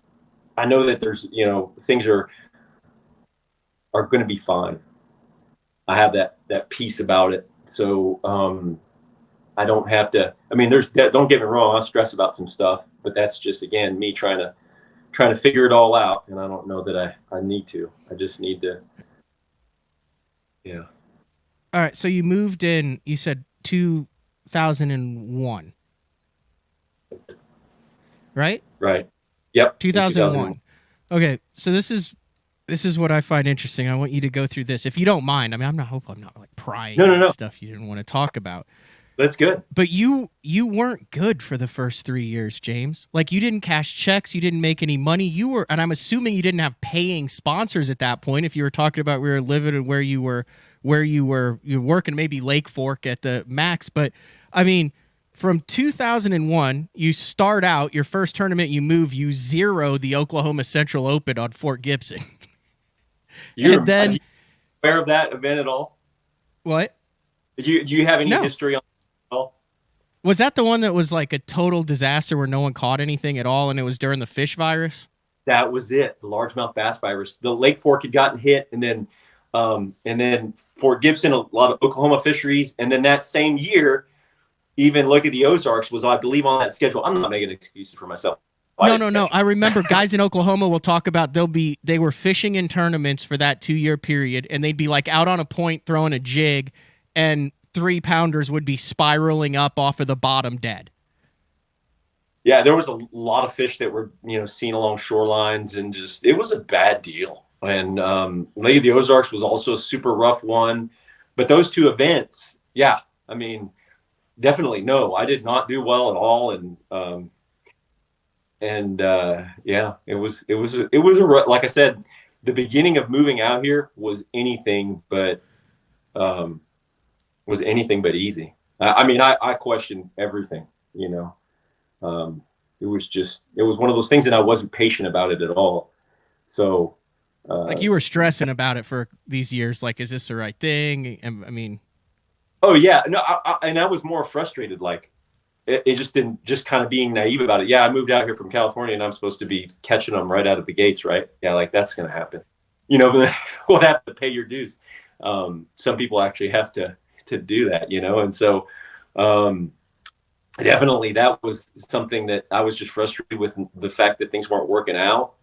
things are going to be fine. I have that peace about it. So I don't have to, I mean, don't get me wrong, I stress about some stuff, but that's just, again, me trying to figure it all out. And I don't know that I need to. I just need to. Yeah. All right. So you moved in, you said 2001, right? Right. Yep. 2001. Okay. So this is what I find interesting. I want you to go through this, if you don't mind. I mean, I'm not like prying no. stuff you didn't want to talk about. That's good. But you weren't good for the first 3 years, James. Like, you didn't cash checks, you didn't make any money. You were, and I'm assuming you didn't have paying sponsors at that point. If you were talking about where you were living and where you were working, maybe Lake Fork at the max. But I mean, from 2001, you start out your first tournament, you zero the Oklahoma Central Open on Fort Gibson. And then, are you aware of that event at all? What? Do you have any history on it at all? Was that the one that was like a total disaster where no one caught anything at all, and it was during the fish virus? That was it. The largemouth bass virus. The Lake Fork had gotten hit, and then Fort Gibson, a lot of Oklahoma fisheries, and then that same year, even look at the Ozarks was, I believe, on that schedule. I'm not making excuses for myself. No. I remember guys in Oklahoma will talk about they were fishing in tournaments for that 2-year period, and they'd be like out on a point throwing a jig, and 3-pounders would be spiraling up off of the bottom dead. Yeah, there was a lot of fish that were seen along shorelines, and just it was a bad deal. And Lake of the Ozarks was also a super rough one. But those two events, yeah, I mean, definitely no, I did not do well at all. And yeah, it was like I said, the beginning of moving out here was anything but easy. I mean, I questioned everything, it was one of those things that I wasn't patient about it at all. So, like, you were stressing about it for these years. Like, is this the right thing? I mean, oh yeah, no, I was more frustrated. Like, it just didn't, just kind of being naive about it. Yeah, I moved out here from California, and I'm supposed to be catching them right out of the gates, right? Yeah, like that's going to happen. What happened to pay your dues? Some people actually have to do that, and so definitely that was something that I was just frustrated with, the fact that things weren't working out,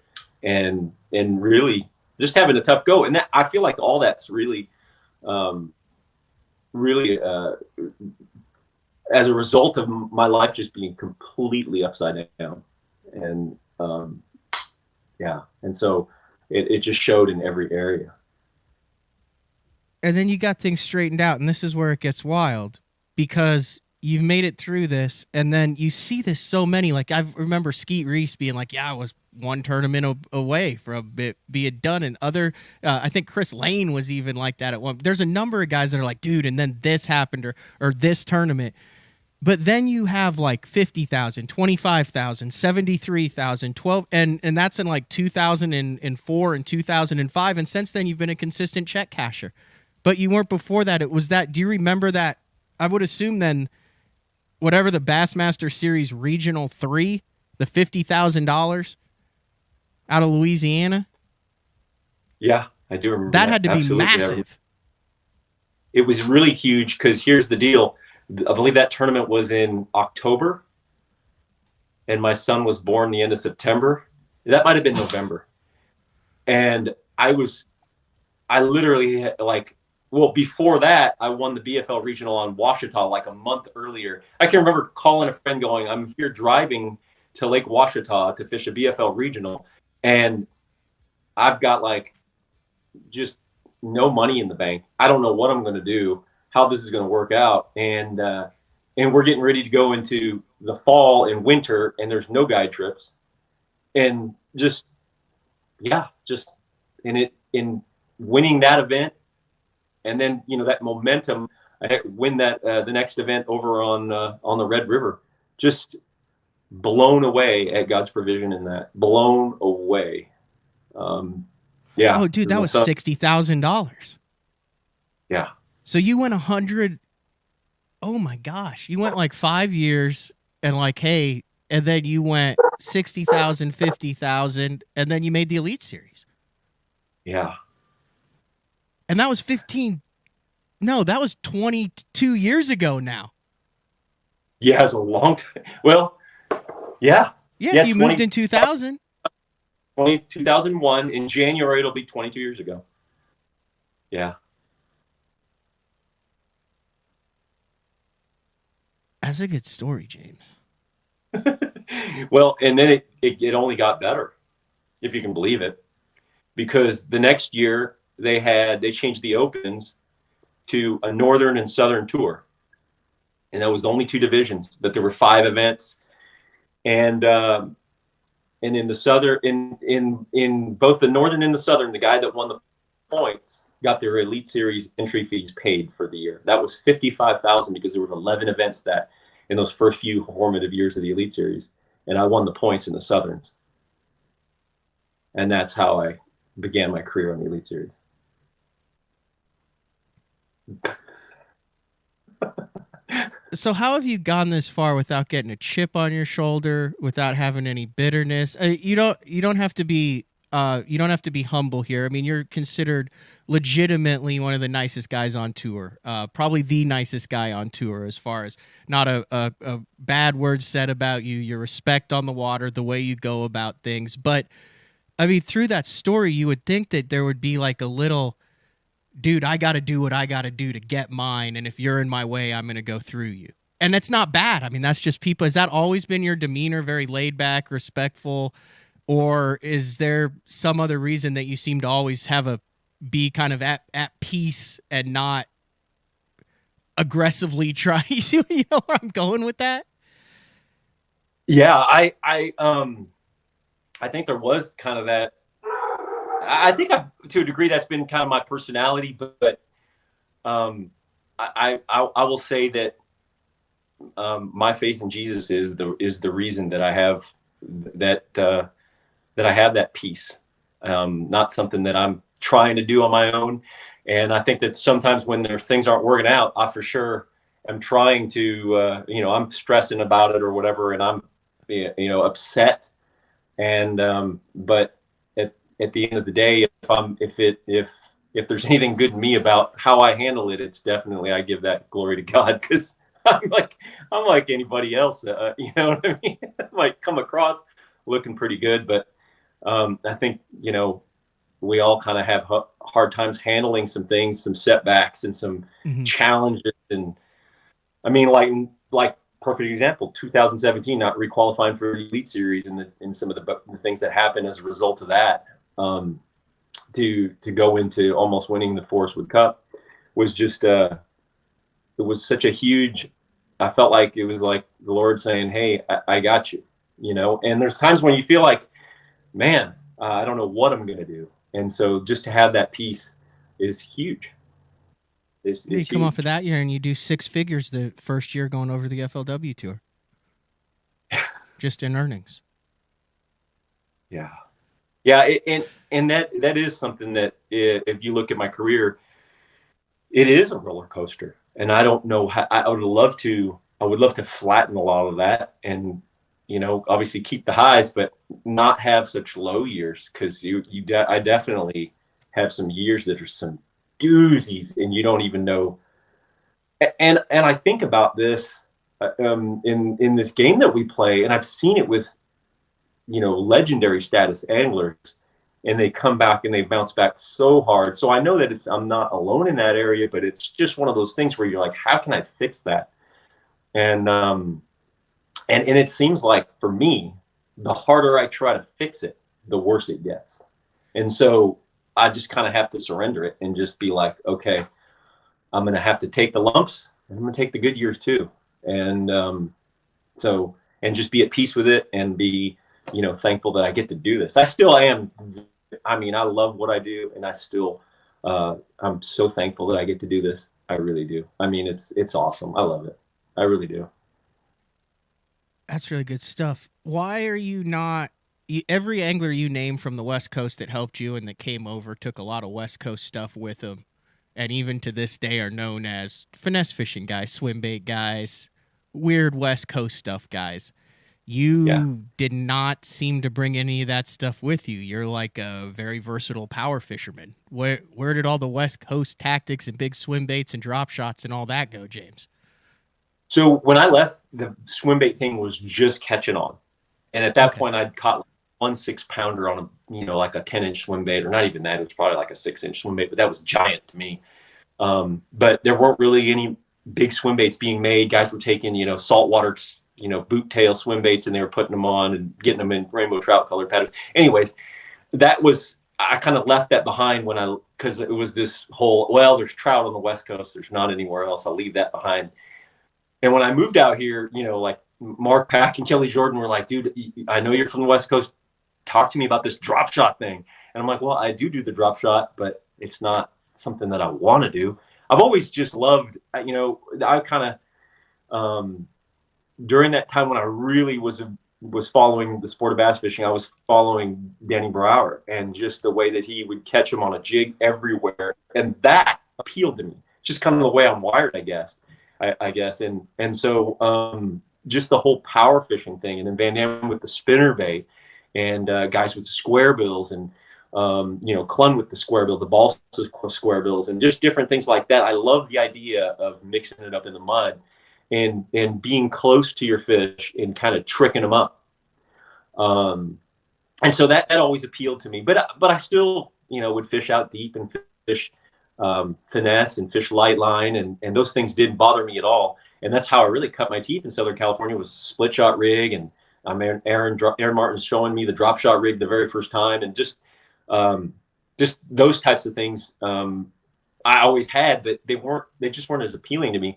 and really just having a tough go. And that, I feel like all that's really as a result of my life just being completely upside down. And yeah, and so it just showed in every area. And then you got things straightened out, and this is where it gets wild, because you've made it through this, and then you see this so many. Like, I remember Skeet Reese being like, yeah, I was one tournament away from it being done, and other, I think Chris Lane was even like that at one. There's a number of guys that are like, dude, and then this happened, or this tournament. But then you have like 50,000, 25,000, 73,000, 12, and that's in like 2004 and 2005. And since then, you've been a consistent check casher. But you weren't before that. It was that. Do you remember that? I would assume then, whatever the Bassmaster Series Regional 3, the $50,000 out of Louisiana. Yeah, I do remember that. Had to Absolutely. be massive. it was really huge because here's the deal. I believe that tournament was in October, and my son was born the end of September. That might have been November. And I literally like, well, before that, I won the BFL regional on Ouachita like a month earlier. I can remember calling a friend going, I'm here driving to Lake Ouachita to fish a BFL regional. And I've got like just no money in the bank. I don't know what I'm going to do, how this is going to work out. And we're getting ready to go into the fall and winter, and there's no guide trips. And just in winning that event, and then that momentum, I win that the next event over on the Red River. Just blown away at God's provision in that. Blown away. Yeah. Oh, dude, that was $60,000. Yeah. So you went 100. Oh my gosh, you went like 5 years and like, hey, and then you went 60,000, 50,000, and then you made the Elite Series. Yeah. And that was 15. No, that was 22 years ago now. Yeah, it's a long time. Well, yeah. Yeah, you moved in 2000. 2001. In January, it'll be 22 years ago. Yeah. That's a good story, James. Well, and then it only got better, if you can believe it, because the next year they changed the Opens to a Northern and Southern tour, and that was only 2 divisions, but there were 5 events, and in the Southern, in both the Northern and the Southern, the guy that won the points got their Elite Series entry fees paid for the year. That was $55,000 because there was 11 events that in those first few formative years of the Elite Series, and I won the points in the Southerns, and that's how I began my career on the Elite Series. So how have you gone this far without getting a chip on your shoulder, without having any bitterness? You don't have to be humble here. I mean, you're considered legitimately one of the nicest guys on tour, probably the nicest guy on tour, as far as not a bad word said about you, your respect on the water, the way you go about things. But I mean, through that story, you would think that there would be like a little, dude, I got to do what I got to do to get mine. And if you're in my way, I'm going to go through you. And that's not bad. I mean, that's just people. Has that always been your demeanor, very laid back, respectful? Or is there some other reason that you seem to always be kind of at peace and not aggressively try? You know where I'm going with that? Yeah, I think there was kind of that. I think to a degree that's been kind of my personality, but I will say that my faith in Jesus is the reason that I have that peace. Not something that I'm trying to do on my own. And I think that sometimes when things aren't working out, I for sure am trying to, I'm stressing about it or whatever, and I'm, upset. And but at the end of the day, if there's anything good in me about how I handle it, it's definitely I give that glory to God, because I'm like anybody else. You know what I mean? I might come across looking pretty good, but I think we all kind of have hard times handling some things, some setbacks, and some challenges. And I mean, like perfect example, 2017, not requalifying for the Elite Series, and some of the things that happened as a result of that. To go into almost winning the Forest Wood Cup was just it was such a huge. I felt like it was like the Lord saying, "Hey, I got you," And there's times when you feel like, man, I don't know what I'm going to do, and so just to have that peace is huge. You come off of that year and you do 6 figures the first year going over the FLW tour, just in earnings. Yeah. Yeah, and that is something that if you look at my career, it is a roller coaster, and I don't know how. I would love to flatten a lot of that, and obviously keep the highs, but not have such low years, because I definitely have some years that are some doozies, and you don't even know. And I think about this in this game that we play, and I've seen it with, you know, legendary status anglers, and they come back and they bounce back so hard. So I know that I'm not alone in that area, but it's just one of those things where you're like, how can I fix that? And it seems like for me, the harder I try to fix it, the worse it gets. And so I just kind of have to surrender it and just be like, okay, I'm going to have to take the lumps, and I'm going to take the good years too. And and just be at peace with it, and be, you know, thankful that I get to do this. I still am. I mean, I love what I do, and I still, I'm so thankful that I get to do this. I really do. I mean, it's awesome. I love it. I really do. That's really good stuff. Why are you not? Every angler you name from the West Coast that helped you and that came over took a lot of West Coast stuff with them, and even to this day are known as finesse fishing guys, swim bait guys, weird West Coast stuff guys. You did not seem to bring any of that stuff with you. You're like a very versatile power fisherman. Where did all the West Coast tactics and big swim baits and drop shots and all that go, James? So when I left, the swim bait thing was just catching on. And at that point, I'd caught 1 6-pounder on a, you know, like a 10-inch swim bait, or not even that. It was probably like a 6-inch swim bait, but that was giant to me. But there weren't really any big swim baits being made. Guys were taking, you know, saltwater, you know, boot tail swim baits, and they were putting them on and getting them in rainbow trout colored patterns. Anyways, I kind of left that behind because it was this whole, well, there's trout on the West Coast. There's not anywhere else. I'll leave that behind. And when I moved out here, you know, like Mark Pack and Kelly Jordan were like, dude, I know you're from the West Coast. Talk to me about this drop shot thing. And I'm like, well, I do the drop shot, but it's not something that I want to do. I've always just loved, you know, I kind of, during that time when I really was following the sport of bass fishing, I was following Danny Brower, and just the way that he would catch them on a jig everywhere. And that appealed to me. Just kind of the way I'm wired, I guess. And so just the whole power fishing thing, and then Van Dam with the spinner bait, and guys with the square bills, and you know, Clun with the square bill, the balsa square bills, and just different things like that. I love the idea of mixing it up in the mud and being close to your fish and kind of tricking them up. And so that always appealed to me, but I still, you know, would fish out deep and fish finesse and fish light line, and those things didn't bother me at all. And that's how I really cut my teeth in Southern California, was split shot rig. And Aaron Martin's showing me the drop shot rig the very first time, and just those types of things I always had, but they just weren't as appealing to me.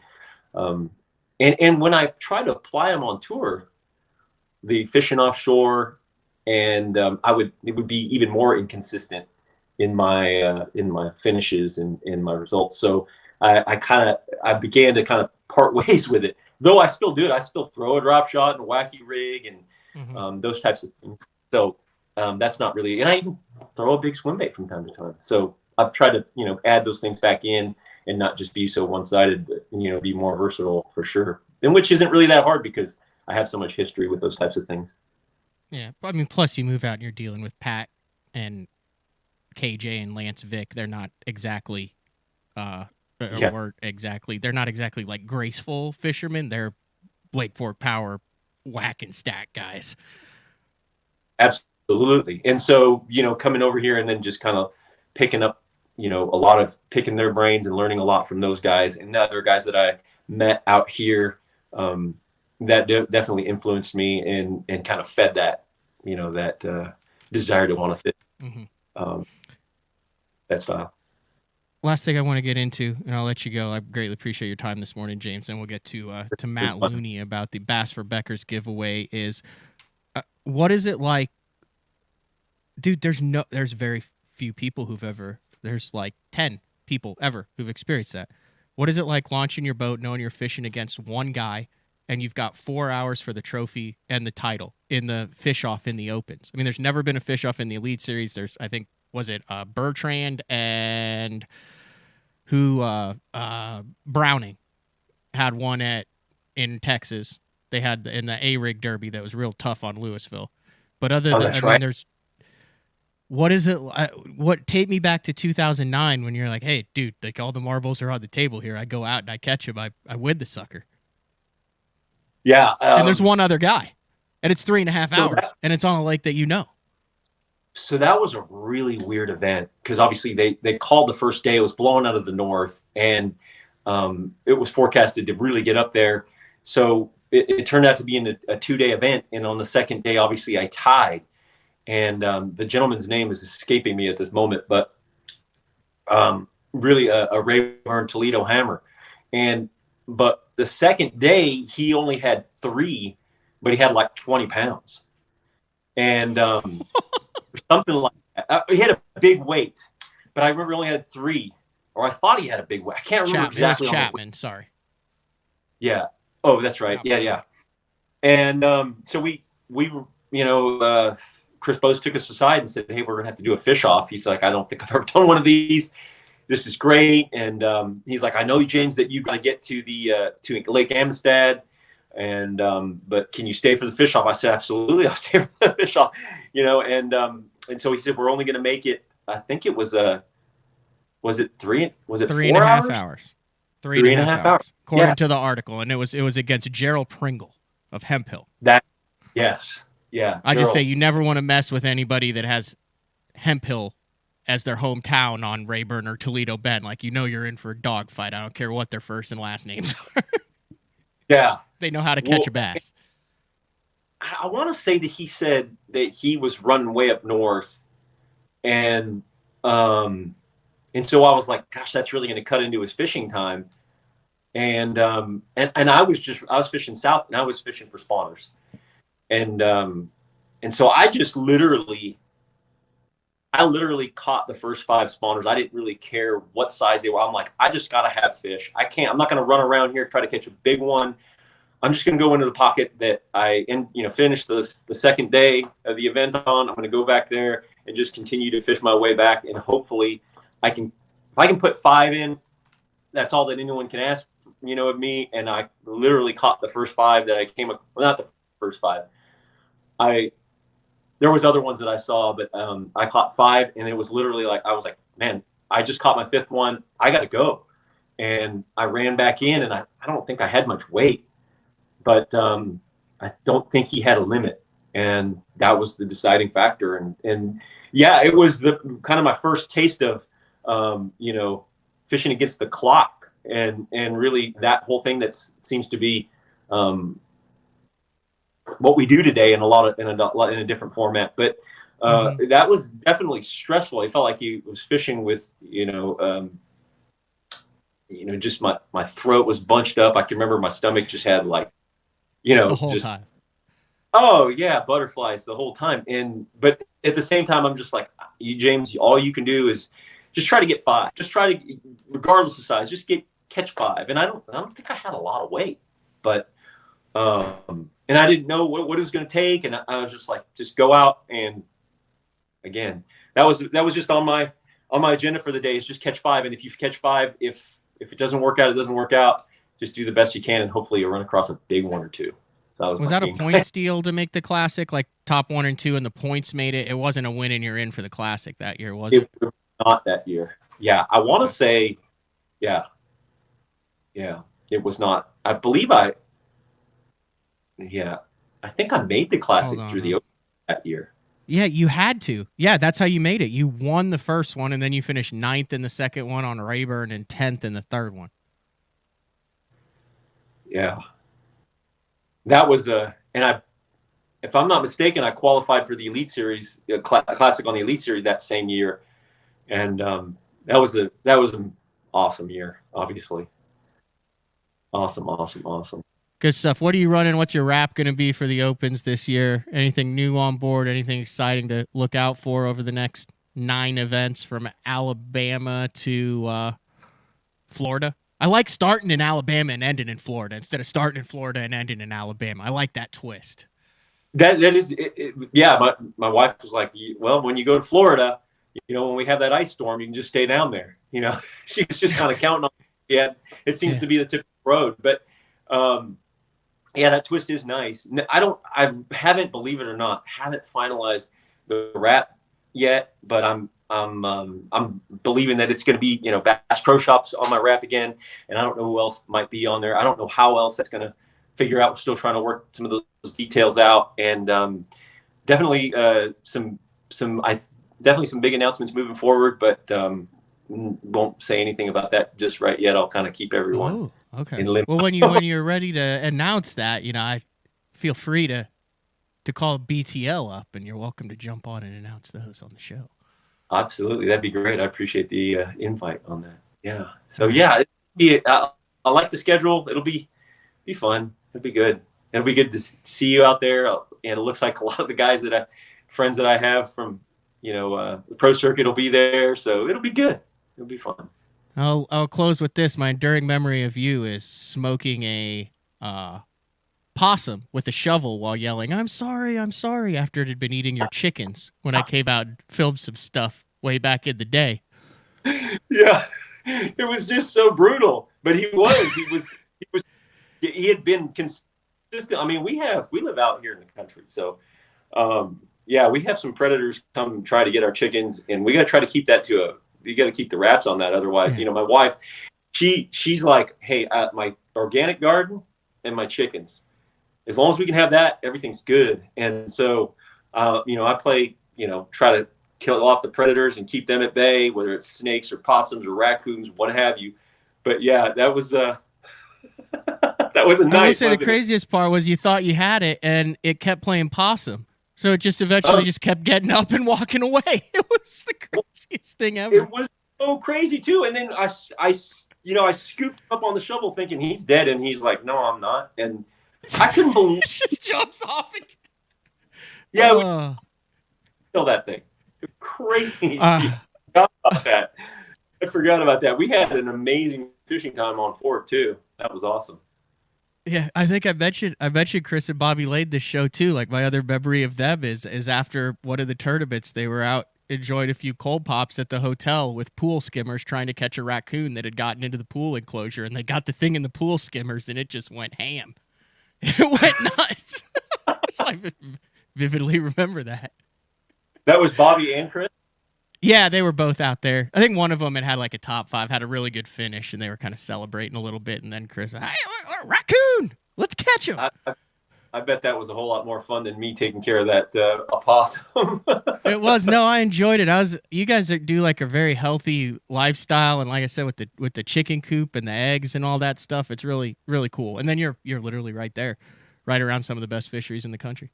And when I try to apply them on tour, the fishing offshore, and it would be even more inconsistent in my finishes and in my results. So I began to kind of part ways with it, though I still do it. I still throw a drop shot and a wacky rig and those types of things. So that's not really, and I even throw a big swim bait from time to time. So I've tried to, you know, add those things back in and not just be so one-sided, but, you know, be more versatile for sure. And which isn't really that hard because I have so much history with those types of things. Yeah. I mean, plus you move out and you're dealing with Pat and KJ and Lance Vick. They're not exactly, they're not exactly like graceful fishermen. They're Lake Fork Power whack and stack guys. Absolutely. And so, you know, coming over here and then just kind of picking up, you know, a lot of picking their brains and learning a lot from those guys and the other guys that I met out here, that definitely influenced me and kind of fed that, you know, that desire to want to fit that style. Last thing I want to get into, and I'll let you go. I greatly appreciate your time this morning, James, and we'll get to Matt Looney about the Bass for Beckers giveaway. Is what is it like, dude? There's very few people there's like 10 people ever who've experienced that. What is it like launching your boat, knowing you're fishing against one guy, and you've got 4 hours for the trophy and the title in the fish off in the opens? I mean, there's never been a fish off in the Elite Series. There's, I think, was it Bertrand and Browning had one in Texas. They had in the A-Rig Derby that was real tough on Louisville. But other than, right. there's What is it? What take me back to 2009 when you're like, hey, dude, like all the marbles are on the table here. I go out and I catch him. I win the sucker. Yeah. And there's one other guy, and it's 3.5 So hours, and it's on a lake that you know. So that was a really weird event because obviously they called the first day. It was blowing out of the north, and it was forecasted to really get up there. So it turned out to be a 2-day event. And on the second day, obviously I tied. And the gentleman's name is escaping me at this moment, but really a Rayburn Toledo hammer. But the second day he only had 3, but he had like 20 pounds. And something like that. He had a big weight, but I remember he only had 3, or I thought he had a big weight. I can't remember exactly. It was Chapman, sorry. Yeah. Oh, that's right. Yeah. And so we Chris Bose took us aside and said, hey, we're going to have to do a fish off. He's like, I don't think I've ever done one of these. This is great. And he's like, I know, James, that you've got to get to to Lake Amistad. And but can you stay for the fish off? I said, absolutely, I'll stay for the fish off. And so he said, we're only going to make it. I think it was was it 3.5 hours? 3.5 hours, according to the article, and it was against Gerald Pringle of Hemphill. Yes, yeah. I just say you never want to mess with anybody that has Hemphill as their hometown on Rayburn or Toledo Bend. Like, you're in for a dogfight. I don't care what their first and last names are. Yeah, they know how to catch a bass. I want to say that he said that he was running way up north, and so I was like, gosh, that's really going to cut into his fishing time. And I was fishing south, and I was fishing for spawners. And so I literally caught the first 5 spawners. I didn't really care what size they were. I'm like, I just got to have fish. I'm not going to run around here, try to catch a big one. I'm just going to go into the pocket that I finished the second day of the event on. I'm going to go back there and just continue to fish my way back. And hopefully if I can put 5 in, that's all that anyone can ask, of me. And I literally caught the first 5 that I came up. Well, not the first 5. There was other ones that I saw, but I caught 5, and it was literally like, I was like, man, I just caught my 5th one. I got to go. And I ran back in, and I don't think I had much weight, but I don't think he had a limit. And that was the deciding factor. And yeah, it was the kind of my first taste of, fishing against the clock, and really that whole thing that seems to be what we do today in a different format. But that was definitely stressful. It felt like he was fishing with, just my throat was bunched up. I can remember my stomach just had the whole time. Oh yeah, butterflies the whole time. But at the same time, I'm just like, James, all you can do is just try to get 5. Just try to, regardless of size, just catch 5. And I don't think I had a lot of weight, but and I didn't know what it was going to take. And I was just like, just go out. And again, that was just on my agenda for the day, is just catch 5. And if you catch 5, if it doesn't work out, it doesn't work out. Just do the best you can, and hopefully you'll run across a big one or 2. So was that a points deal to make the Classic, like top 1 and 2, and the points made it? It wasn't a win and you're in for the Classic that year, was it? It was not that year. Yeah, I want to say, yeah, it was not. I believe I think I made the Classic through the Open that year. Yeah, you had to. Yeah, that's how you made it. You won the first one, and then you finished 9th in the second one on Rayburn and 10th in the third one. Yeah. That was if I'm not mistaken, I qualified for the Elite Series, Classic on the Elite Series that same year. And that was an awesome year, obviously. Awesome. Good stuff. What are you running? What's your wrap going to be for the Opens this year? Anything new on board? Anything exciting to look out for over the next 9 events from Alabama to Florida? I like starting in Alabama and ending in Florida instead of starting in Florida and ending in Alabama. I like that twist. That is, yeah. My wife was like, well, when you go to Florida, when we have that ice storm, you can just stay down there. She was just kind of counting on it. Yeah, it seems to be the typical road, but yeah, that twist is nice. I haven't, believe it or not, haven't finalized the wrap yet, but I'm believing that it's going to be, Bass Pro Shops on my wrap again, and I don't know who else might be on there. I don't know how else that's going to figure out. We're still trying to work some of those details out, and definitely some big announcements moving forward, but won't say anything about that just right yet. I'll kind of keep everyone. Oh, okay. Well, when you're ready to announce that, I feel free to call BTL up, and you're welcome to jump on and announce those on the show. Absolutely, that'd be great. I appreciate the invite on that. Yeah. So yeah, I like the schedule. It'll be fun. It'll be good. It'll be good to see you out there. And it looks like a lot of the guys friends that I have from the pro circuit will be there. So it'll be good. It'll be fun. I'll close with this. My enduring memory of you is smoking a possum with a shovel while yelling, I'm sorry, after it had been eating your chickens when I came out and filmed some stuff way back in the day. Yeah, it was just so brutal. But he had been consistent. I mean, we live out here in the country. So, we have some predators come try to get our chickens, and we got to try to keep that you got to keep the wraps on that. Otherwise, my wife, she's like, hey, my organic garden and my chickens, as long as we can have that, everything's good. And so, I try to kill off the predators and keep them at bay, whether it's snakes or possums or raccoons, what have you. But yeah, that was that was a nice. I would say the craziest part was you thought you had it, and it kept playing possum. So it just eventually just kept getting up and walking away. It was the craziest thing ever. It was so crazy too. And then I scooped up on the shovel thinking he's dead, and he's like, no, I'm not. And I couldn't believe it. Just jumps off again. Yeah, kill that thing. Crazy. I forgot about that. We had an amazing fishing time on Fort too. That was awesome. Yeah, I think I mentioned Chris and Bobby Lade this show too. Like, my other memory of them is after one of the tournaments, they were out enjoying a few cold pops at the hotel with pool skimmers trying to catch a raccoon that had gotten into the pool enclosure, and they got the thing in the pool skimmers, and it just went ham. It went nuts. I vividly remember that. That was Bobby and Chris? Yeah, they were both out there. I think one of them had like a top 5, had a really good finish, and they were kind of celebrating a little bit. And then Chris, hey, look, raccoon, let's catch him. I bet that was a whole lot more fun than me taking care of that opossum. It was. No, I enjoyed it. You guys do like a very healthy lifestyle, and like I said, with the chicken coop and the eggs and all that stuff, it's really, really cool. And then you're literally right there, right around some of the best fisheries in the country.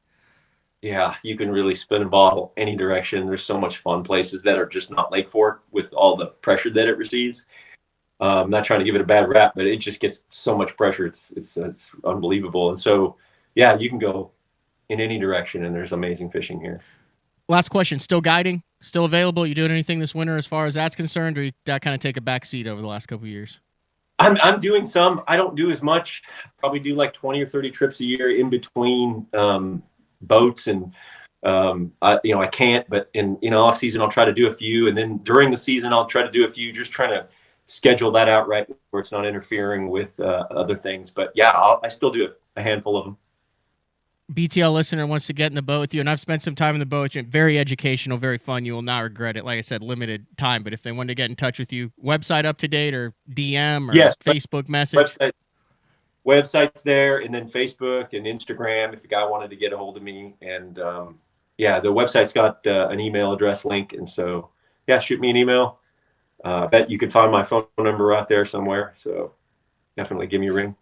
Yeah, you can really spin a bottle any direction. There's so much fun places that are just not Lake Fork with all the pressure that it receives. I'm not trying to give it a bad rap, but it just gets so much pressure. It's unbelievable. And so, yeah, you can go in any direction, and there's amazing fishing here. Last question. Still guiding? Still available? You doing anything this winter as far as that's concerned, or did that kind of take a back seat over the last couple of years? I'm doing some. I don't do as much. Probably do like 20 or 30 trips a year in between boats, and I can't, but in off season I'll try to do a few, and then during the season I'll try to do a few, just trying to schedule that out right where it's not interfering with other things. But yeah, I still do a handful of them. BTL listener wants to get in the boat with you, and I've spent some time in the boat with you. Very educational, very fun. You will not regret it. Like I said, limited time, but if they want to get in touch with you, website up to date, or DM, or Facebook message? Website's there, and then Facebook and Instagram if the guy wanted to get a hold of me. And the website's got an email address link, and so shoot me an email. I bet you could find my phone number out there somewhere, so definitely give me a ring.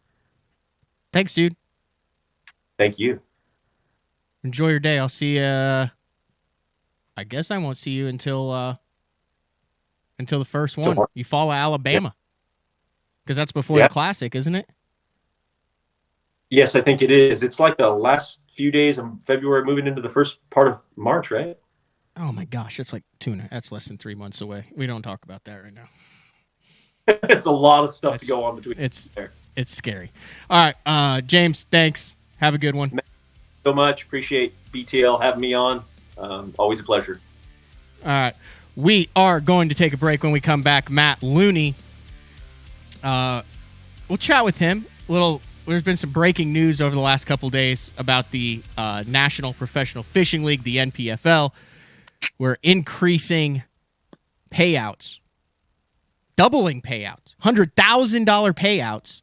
Thanks, dude. Thank you. Enjoy your day. I'll see you. I guess I won't see you until the first one. You follow Alabama, because that's before the Classic, isn't it? Yes, I think it is. It's like the last few days of February, moving into the first part of March, right? Oh my gosh, it's like that's less than 3 months away. We don't talk about that right now. It's a lot of stuff to go on between. It's scary. All right, James, thanks. Have a good one. Thank you so much. Appreciate BTL having me on. Always a pleasure. All right. We are going to take a break. When we come back, Matt Looney. We'll chat with him. There's been some breaking news over the last couple days about the National Professional Fishing League, the NPFL. We're increasing payouts, doubling payouts, $100,000 payouts,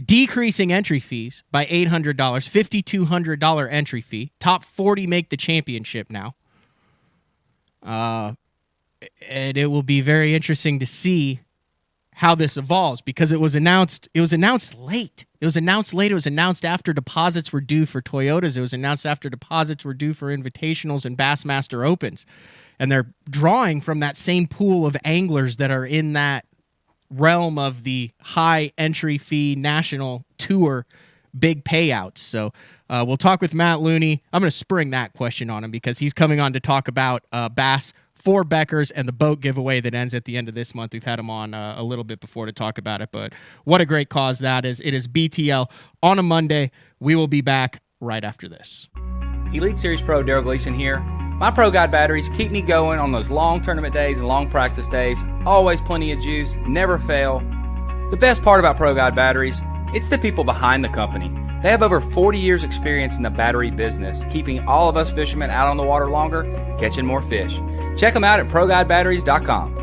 decreasing entry fees by $800, $5,200 entry fee. Top 40 make the championship now. And it will be very interesting to see how this evolves, because it was announced late. It was announced after deposits were due for Toyotas. It was announced after deposits were due for invitationals and Bassmaster Opens. And they're drawing from that same pool of anglers that are in that realm of the high entry fee national tour big payouts. So we'll talk with Matt Looney. I'm going to spring that question on him because he's coming on to talk about Bass for Beckers and the boat giveaway that ends at the end of this month. We've had him on a little bit before to talk about it, but what a great cause that is. It is BTL on a Monday. We will be back right after this. Elite Series Pro Daryl Gleason here. My Pro Guide batteries keep me going on those long tournament days and long practice days. Always plenty of juice, never fail. The best part about Pro Guide batteries, it's the people behind the company. They have over 40 years experience in the battery business, keeping all of us fishermen out on the water longer, catching more fish. Check them out at ProGuideBatteries.com.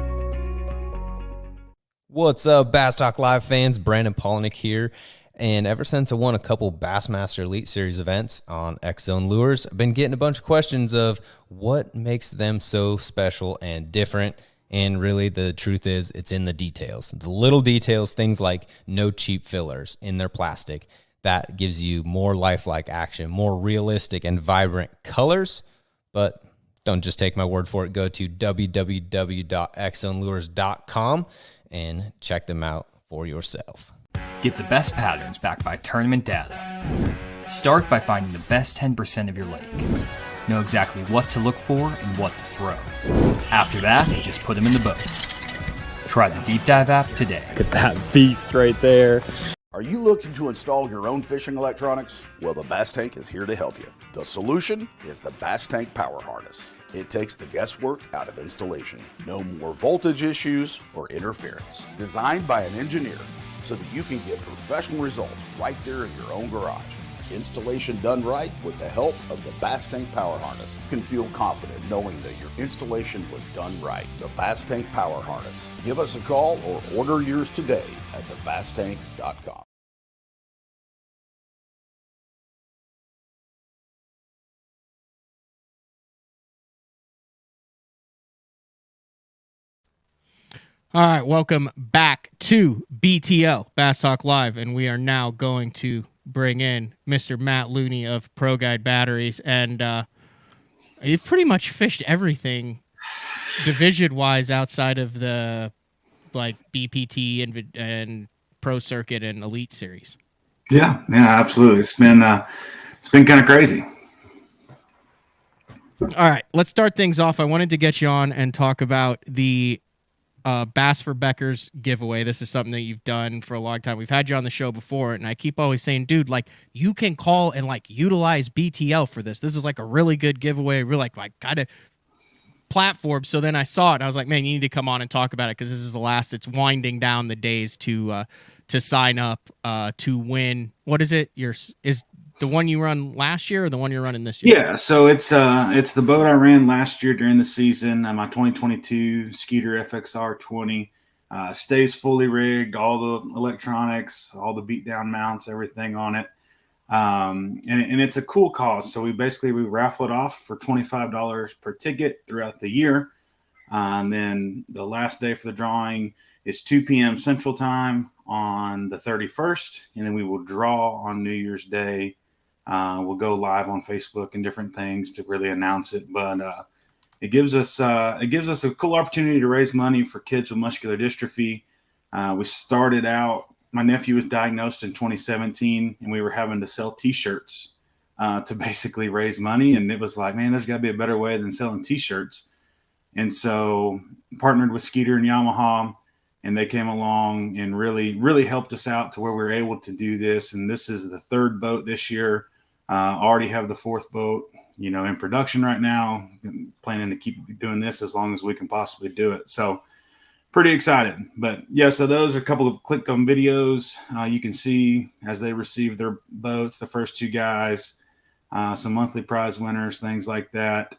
What's up, Bass Talk Live fans? Brandon Polnick here. And ever since I won a couple Bassmaster Elite Series events on X-Zone Lures, I've been getting a bunch of questions of what makes them so special and different. And really, the truth is, it's in the details. The little details, things like no cheap fillers in their plastic. That gives you more lifelike action, more realistic and vibrant colors. But don't just take my word for it. Go to www.xzonelures.com and check them out for yourself. Get the best patterns backed by tournament data. Start by finding the best 10% of your lake. Know exactly what to look for and what to throw. After that, just put them in the boat. Try the Deep Dive app today. Get that beast right there. Are you looking to install your own fishing electronics? Well, the Bass Tank is here to help you. The solution is the Bass Tank Power Harness. It takes the guesswork out of installation. No more voltage issues or interference. Designed by an engineer so that you can get professional results right there in your own garage. Installation done right with the help of the Bass Tank Power Harness. You can feel confident knowing that your installation was done right. The Bass Tank Power Harness. Give us a call or order yours today at thebasstank.com. All right, welcome back to BTL, Bass Talk Live, and we are now going to bring in Mr. Matt Looney of Pro Guide Batteries, and you've pretty much fished everything division-wise outside of the like BPT and Pro Circuit and Elite Series. Yeah, absolutely. It's been kind of crazy. All right, let's start things off. I wanted to get you on and talk about the Bass for Beckers giveaway. This is something that you've done for a long time. We've had you on the show before, and I keep always saying, dude, like, you can call and like utilize BTL for this. This is like a really good giveaway. We're like got a platform. So then I saw it and I was like, man, you need to come on and talk about it, because this is the last. It's winding down the days to sign up to win. What is it? Is the one you run last year or the one you're running this year? Yeah, so it's the boat I ran last year during the season. My 2022 Skeeter FXR 20 stays fully rigged, all the electronics, all the beat down mounts, everything on it. And it's a cool cause. So we raffle it off for $25 per ticket throughout the year. And then the last day for the drawing is 2 p.m. Central Time on the 31st. And then we will draw on New Year's Day. We'll go live on Facebook and different things to really announce it. But it gives us a cool opportunity to raise money for kids with muscular dystrophy. We started out, my nephew was diagnosed in 2017, and we were having to sell T-shirts to basically raise money. And it was like, man, there's got to be a better way than selling T-shirts. And so partnered with Skeeter and Yamaha, and they came along and really, really helped us out to where we were able to do this. And this is the third boat this year. Already have the fourth boat, in production right now. I'm planning to keep doing this as long as we can possibly do it. So pretty excited. But yeah, so those are a couple of click on videos. You can see as they receive their boats, the first two guys, some monthly prize winners, things like that.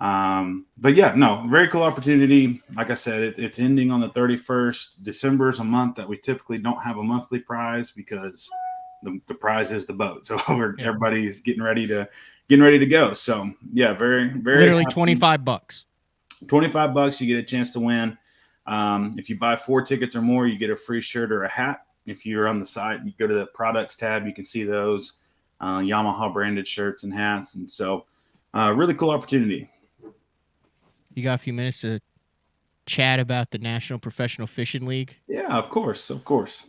But yeah, no, very cool opportunity. Like I said, it's ending on the 31st. December is a month that we typically don't have a monthly prize because the prize is the boat. So everybody's getting ready to go. So yeah, very, very literally happy. $25. $25, you get a chance to win. If you buy 4 tickets or more, you get a free shirt or a hat. If you're on the site, you go to the products tab, you can see those Yamaha branded shirts and hats. And so really cool opportunity. You got a few minutes to chat about the National Professional Fishing League? Yeah, of course. Of course.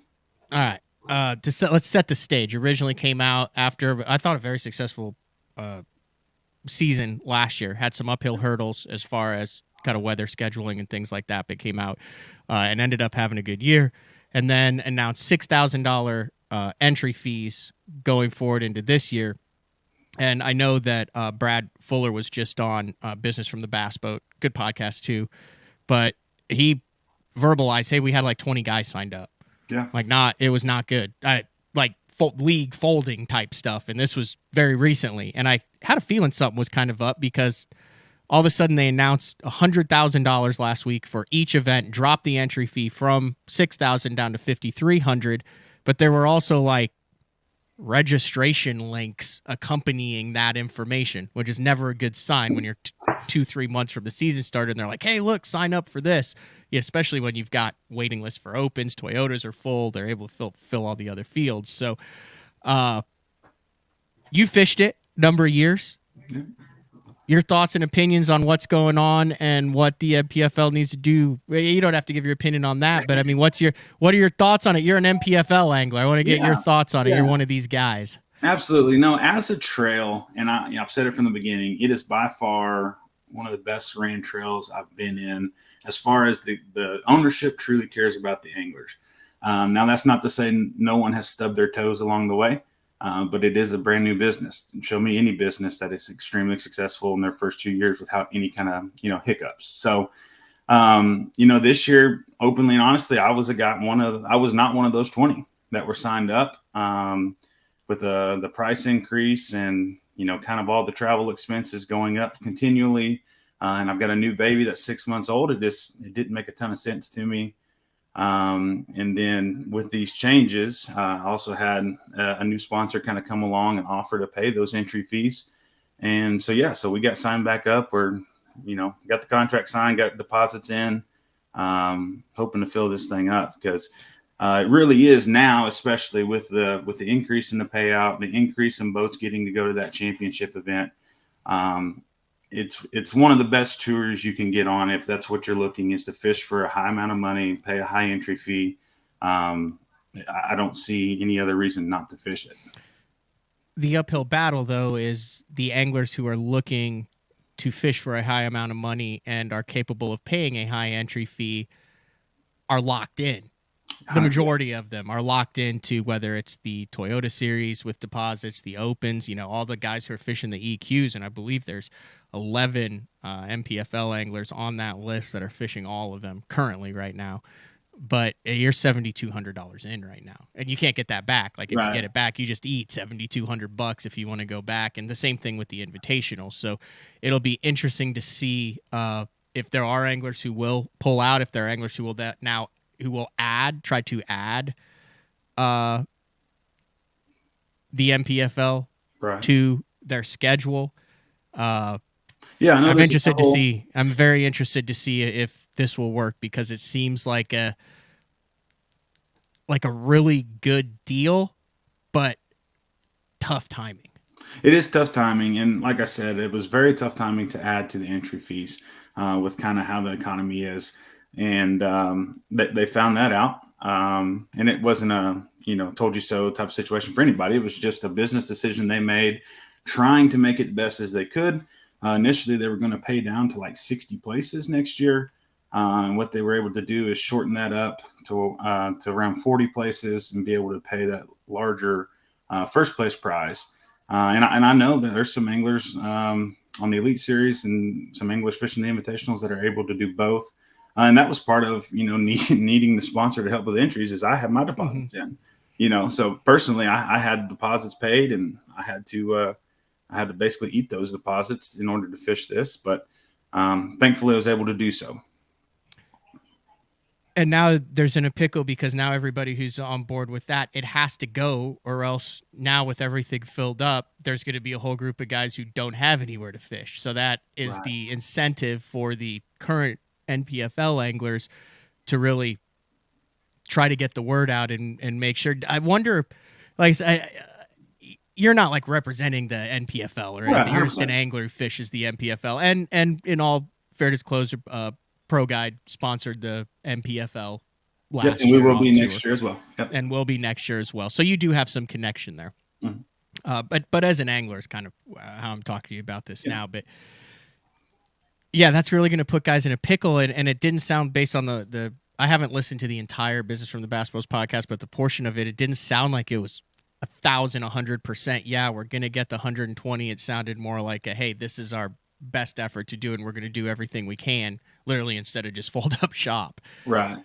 All right. Let's set the stage. Originally came out after, I thought, a very successful season last year. Had some uphill hurdles as far as kind of weather scheduling and things like that, but came out and ended up having a good year. And then announced $6,000 entry fees going forward into this year. And I know that Brad Fuller was just on Business from the Bass Boat. Good podcast, too. But he verbalized, hey, we had like 20 guys signed up. Yeah. It was not good. League folding type stuff. And this was very recently. And I had a feeling something was kind of up because all of a sudden they announced $100,000 last week for each event, dropped the entry fee from $6,000 down to $5,300. But there were also like registration links accompanying that information, which is never a good sign when you're 2-3 months from the season started and they're like, hey, look, sign up for this. Yeah, especially when you've got waiting lists for Opens, Toyotas are full, they're able to fill all the other fields. So you fished it a number of years. Your thoughts and opinions on what's going on and what the MPFL needs to do. You don't have to give your opinion on that, but I mean, what are your thoughts on it? You're an MPFL angler. I want to get your thoughts on it. You're one of these guys. Absolutely. No, as a trail, and I've said it from the beginning, it is by far one of the best ran trails I've been in as far as the ownership truly cares about the anglers. Now, that's not to say no one has stubbed their toes along the way. But it is a brand new business. Show me any business that is extremely successful in their first 2 years without any kind of, hiccups. So, this year, openly and honestly, I was not one of those 20 that were signed up with the price increase and, kind of all the travel expenses going up continually. And I've got a new baby that's 6 months old. It didn't make a ton of sense to me. And then with these changes, I also had a new sponsor kind of come along and offer to pay those entry fees. And so we got signed back up. We're, got the contract signed, got deposits in, hoping to fill this thing up because it really is now, especially with the increase in the payout, the increase in boats getting to go to that championship event. It's one of the best tours you can get on if that's what you're looking is to fish for a high amount of money, pay a high entry fee. I don't see any other reason not to fish it. The uphill battle, though, is the anglers who are looking to fish for a high amount of money and are capable of paying a high entry fee are locked in. The majority of them are locked into whether it's the Toyota series with deposits, the Opens, all the guys who are fishing the EQs. And I believe there's 11 MPFL anglers on that list that are fishing all of them currently right now. But you're $7,200 in right now, and you can't get that back. Like if you get it back, you just eat $7,200 if you want to go back. And the same thing with the Invitational. So it'll be interesting to see if there are anglers who will pull out, if there are anglers who will try to add the MPFL to their schedule. I'm interested to see. I'm very interested to see if this will work because it seems like a really good deal, but tough timing. It is tough timing, and like I said, it was very tough timing to add to the entry fees with kind of how the economy is. And they found that out. And it wasn't a, told you so type of situation for anybody. It was just a business decision they made, trying to make it the best as they could. Initially, they were going to pay down to like 60 places next year. And what they were able to do is shorten that up to around 40 places and be able to pay that larger first place prize. And I know that there's some anglers on the Elite Series and some anglers fishing the Invitationals that are able to do both. And that was part of, needing the sponsor to help with entries is I had my deposits in, so personally I had deposits paid and I had to basically eat those deposits in order to fish this. But thankfully I was able to do so. And now there's in a pickle because now everybody who's on board with that, it has to go, or else now with everything filled up, there's going to be a whole group of guys who don't have anywhere to fish. So that is the incentive for the current NPFL anglers to really try to get the word out and make sure. I wonder, like, you're not like representing the NPFL or anything. Right, you're just an angler who fishes the NPFL. And in all fair disclosure, Pro Guide sponsored the NPFL last and year. We will be tour. next year as well. Yep. And will be next year as well. So you do have some connection there. Mm-hmm. But as an angler is kind of how I'm talking to you about this now. But yeah, that's really going to put guys in a pickle. And it didn't sound, based on the I haven't listened to the entire Business from the Bass Pros podcast, but the portion of it, it didn't sound like it was 1,100%. Yeah, we're going to get the 120. It sounded more like hey, this is our best effort to do it, and we're going to do everything we can, literally, instead of just fold up shop. Right.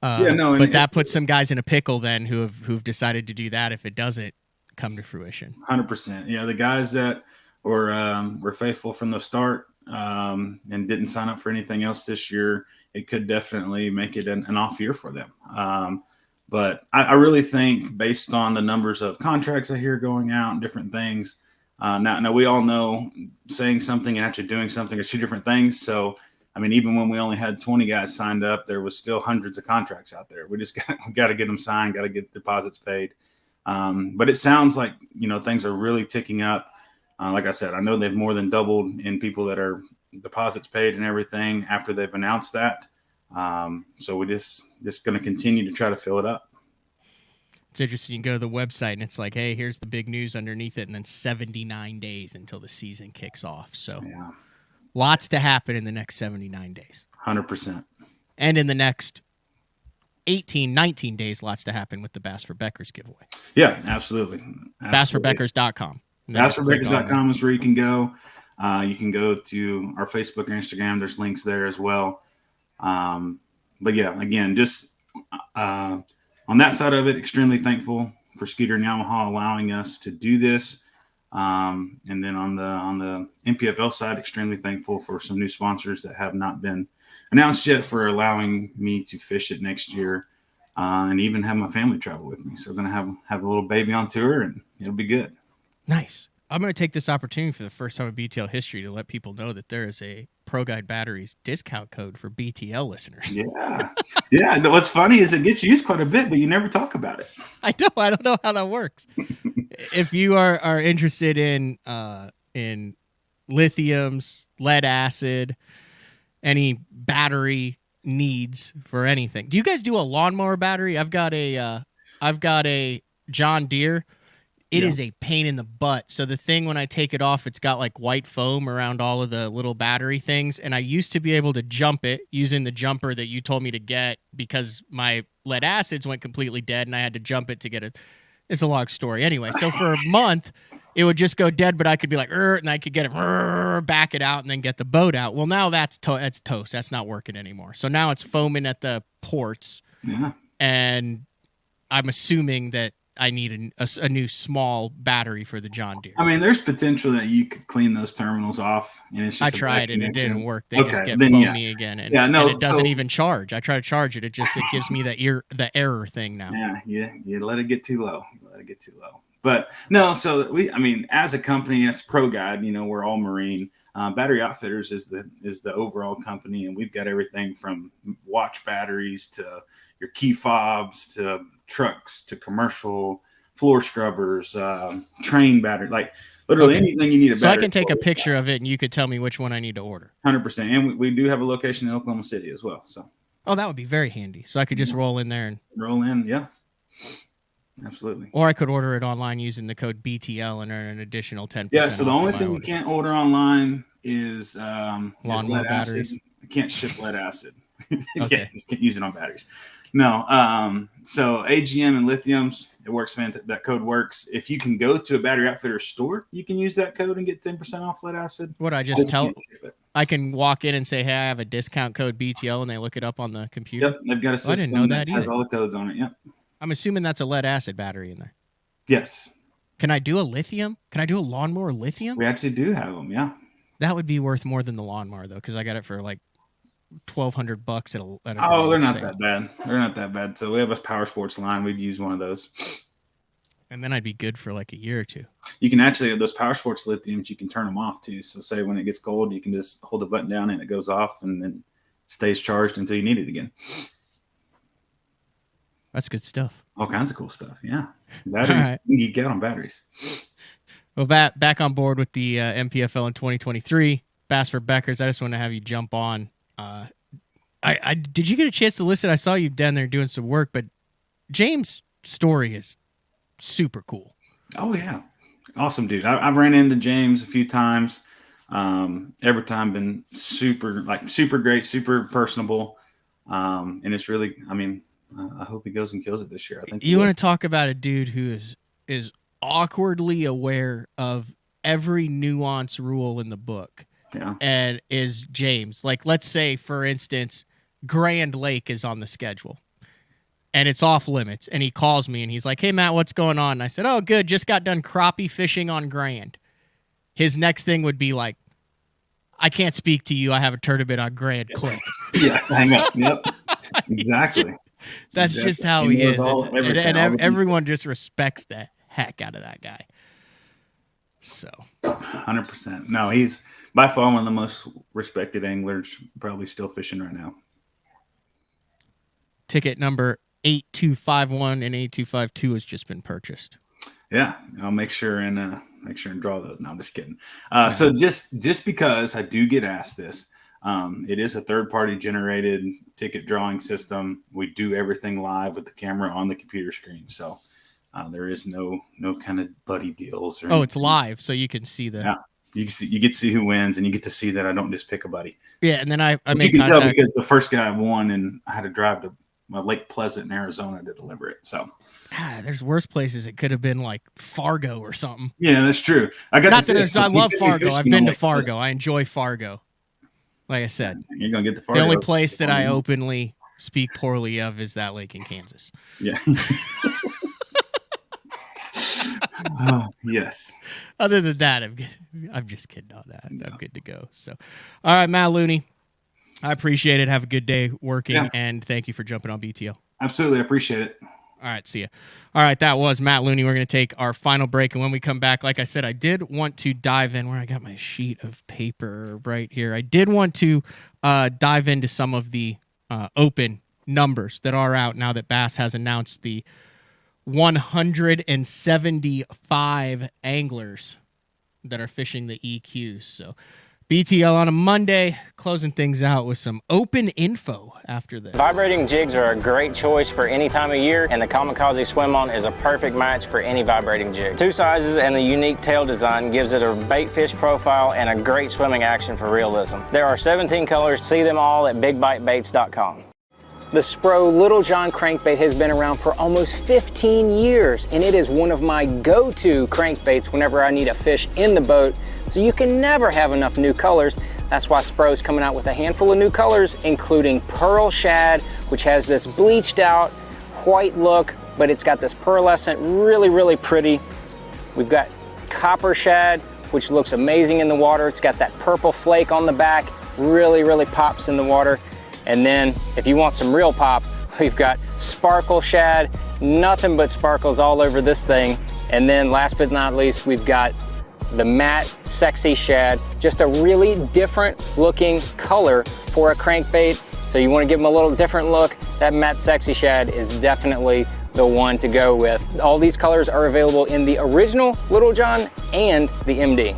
But that puts some guys in a pickle then who've decided to do that if it doesn't come to fruition. 100%. Yeah, the guys that were faithful from the start and didn't sign up for anything else this year, it could definitely make it an off year for them. But I really think, based on the numbers of contracts I hear going out and different things, now we all know saying something and actually doing something are two different things. So, I mean, even when we only had 20 guys signed up, there was still hundreds of contracts out there. We just got to get them signed, got to get deposits paid. But it sounds like, things are really ticking up. Like I said, I know they've more than doubled in people that are deposits paid and everything after they've announced that. So we're just going to continue to try to fill it up. It's interesting. You go to the website and it's like, hey, here's the big news underneath it. And then 79 days until the season kicks off. So lots to happen in the next 79 days. 100%. And in the next 19 days, lots to happen with the Bass for Beckers giveaway. Yeah, absolutely. BassForBeckers.com. BassForBeckers.com is where you can go. You can go to our Facebook or Instagram. There's links there as well. But yeah, again, just on that side of it, extremely thankful for Skeeter and Yamaha allowing us to do this. And then on the NPFL side, extremely thankful for some new sponsors that have not been announced yet for allowing me to fish it next year, and even have my family travel with me. So we're going to have a little baby on tour, and it'll be good. Nice. I'm going to take this opportunity for the first time in BTL history to let people know that there is a Pro Guide Batteries discount code for BTL listeners. Yeah. Yeah. What's funny is it gets used quite a bit, but you never talk about it. I know. I don't know how that works. If you are interested in lithiums, lead acid, any battery needs for anything. Do you guys do a lawnmower battery? I've got a John Deere. It is a pain in the butt. So the thing, when I take it off, it's got like white foam around all of the little battery things. And I used to be able to jump it using the jumper that you told me to get because my lead acids went completely dead and I had to jump it to get it. It's a long story. Anyway, so for a month, it would just go dead, but I could be like, and I could get it, back it out and then get the boat out. Well, now that's toast. That's not working anymore. So now it's foaming at the ports. Yeah. And I'm assuming that I need a new small battery for the John Deere. I mean, there's potential that you could clean those terminals off. And it's just I tried it. It didn't work. They just get foamy again. And, and it doesn't even charge. I try to charge it. It gives me the error thing now. Yeah. You let it get too low. But no, so as a company, as Pro Guide, we're all marine. Battery Outfitters is the overall company, and we've got everything from watch batteries to your key fobs to trucks to commercial floor scrubbers, train battery, like literally anything you need a battery. So I can take a picture of it, and you could tell me which one I need to order. 100%, and we do have a location in Oklahoma City as well. So, that would be very handy. So I could just roll in there and yeah. Absolutely. Or I could order it online using the code BTL and earn an additional 10%. Yeah, so the only thing you can't order online is lawnmower batteries. You can't ship lead acid. Okay. You can't use it on batteries. No. So AGM and lithiums, it works fantastic. That code works. If you can go to a Battery Outfitter store, you can use that code and get 10% off lead acid. What I just tell I can walk in and say, hey, I have a discount code BTL, and they look it up on the computer. Yep, they've got a system I didn't know that has either. all the codes on it. Yep. I'm assuming that's a lead acid battery in there. Yes. Can I do a lithium? Can I do a lawnmower lithium? We actually do have them, yeah. That would be worth more than the lawnmower though, because I got it for like $1,200 at a Oh, they're not sale. that bad. They're not that bad. So we have a power sports line. We'd use one of those. And then I'd be good for like a year or two. You can actually, those power sports lithiums, you can turn them off too. So say when it gets cold, you can just hold the button down and it goes off and then stays charged until you need it again. That's good stuff. All kinds of cool stuff. Yeah. Batteries, right. You get on batteries. Well, back on board with the MPFL in 2023. Bass for Beckers, I just want to have you jump on. I did you get a chance to listen? I saw you down there doing some work, but James' story is super cool. Oh, yeah. Awesome, dude. I've ran into James a few times. Every time been super great, super personable. And it's really, I hope he goes and kills it this year. I think you want to talk about a dude who is awkwardly aware of every nuance rule in the book. Yeah. And is James. Like, let's say, for instance, Grand Lake is on the schedule and it's off limits. And he calls me and he's like, "Hey, Matt, what's going on?" And I said, "Oh, good. Just got done crappie fishing on Grand." His next thing would be like, "I can't speak to you. I have a tournament on Grand. Click." Yeah, hang up. Yep. Exactly. That's exactly. just how he is. And everyone just respects the heck out of that guy. So 100%. No, he's by far one of the most respected anglers, probably still fishing right now. Ticket number 8251 and 8252 has just been purchased. Yeah, I'll make sure and draw those. No, I'm just kidding. So just because I do get asked this, it is a third-party generated ticket drawing system. We do everything live with the camera on the computer screen. So there is no kind of buddy deals. Or it's live, so you can see the. Yeah, you get to see who wins, and you get to see that I don't just pick a buddy. Yeah, and then I make you can contact. tell because the first guy won, and I had to drive to Lake Pleasant in Arizona to deliver it. So. There's worse places. It could have been like Fargo or something. Yeah, that's true. I love Fargo. I've been to Fargo. I enjoy Fargo. Like I said, you're gonna get the Fargo. The only place that I openly speak poorly of is that lake in Kansas. Yeah. Yes. Other than that, I'm just kidding on that. No. I'm good to go. So, all right, Matt Looney, I appreciate it. Have a good day working, and thank you for jumping on BTL. Absolutely, I appreciate it. All right, see ya. All right, that was Matt Looney. We're going to take our final break, and when we come back, like I said, I did want to dive in where I got my sheet of paper right here. I did want to dive into some of the open numbers that are out now that Bass has announced the 175 anglers that are fishing the EQs. So BTL on a Monday, closing things out with some open info after this. Vibrating jigs are a great choice for any time of year, and the Kamikaze Swim On is a perfect match for any vibrating jig. Two sizes and the unique tail design gives it a bait fish profile and a great swimming action for realism. There are 17 colors. See them all at bigbitebaits.com. The Spro Little John crankbait has been around for almost 15 years, and it is one of my go-to crankbaits whenever I need a fish in the boat, so you can never have enough new colors. That's why Spro's coming out with a handful of new colors, including Pearl Shad, which has this bleached out white look, but it's got this pearlescent, really, really pretty. We've got Copper Shad, which looks amazing in the water. It's got that purple flake on the back, really, really pops in the water. And then if you want some real pop, we've got Sparkle Shad, nothing but sparkles all over this thing. And then last but not least, we've got the matte Sexy Shad, just a really different looking color for a crankbait. So you want to give them a little different look, that matte Sexy Shad is definitely the one to go with. All these colors are available in the original Little John and the MD.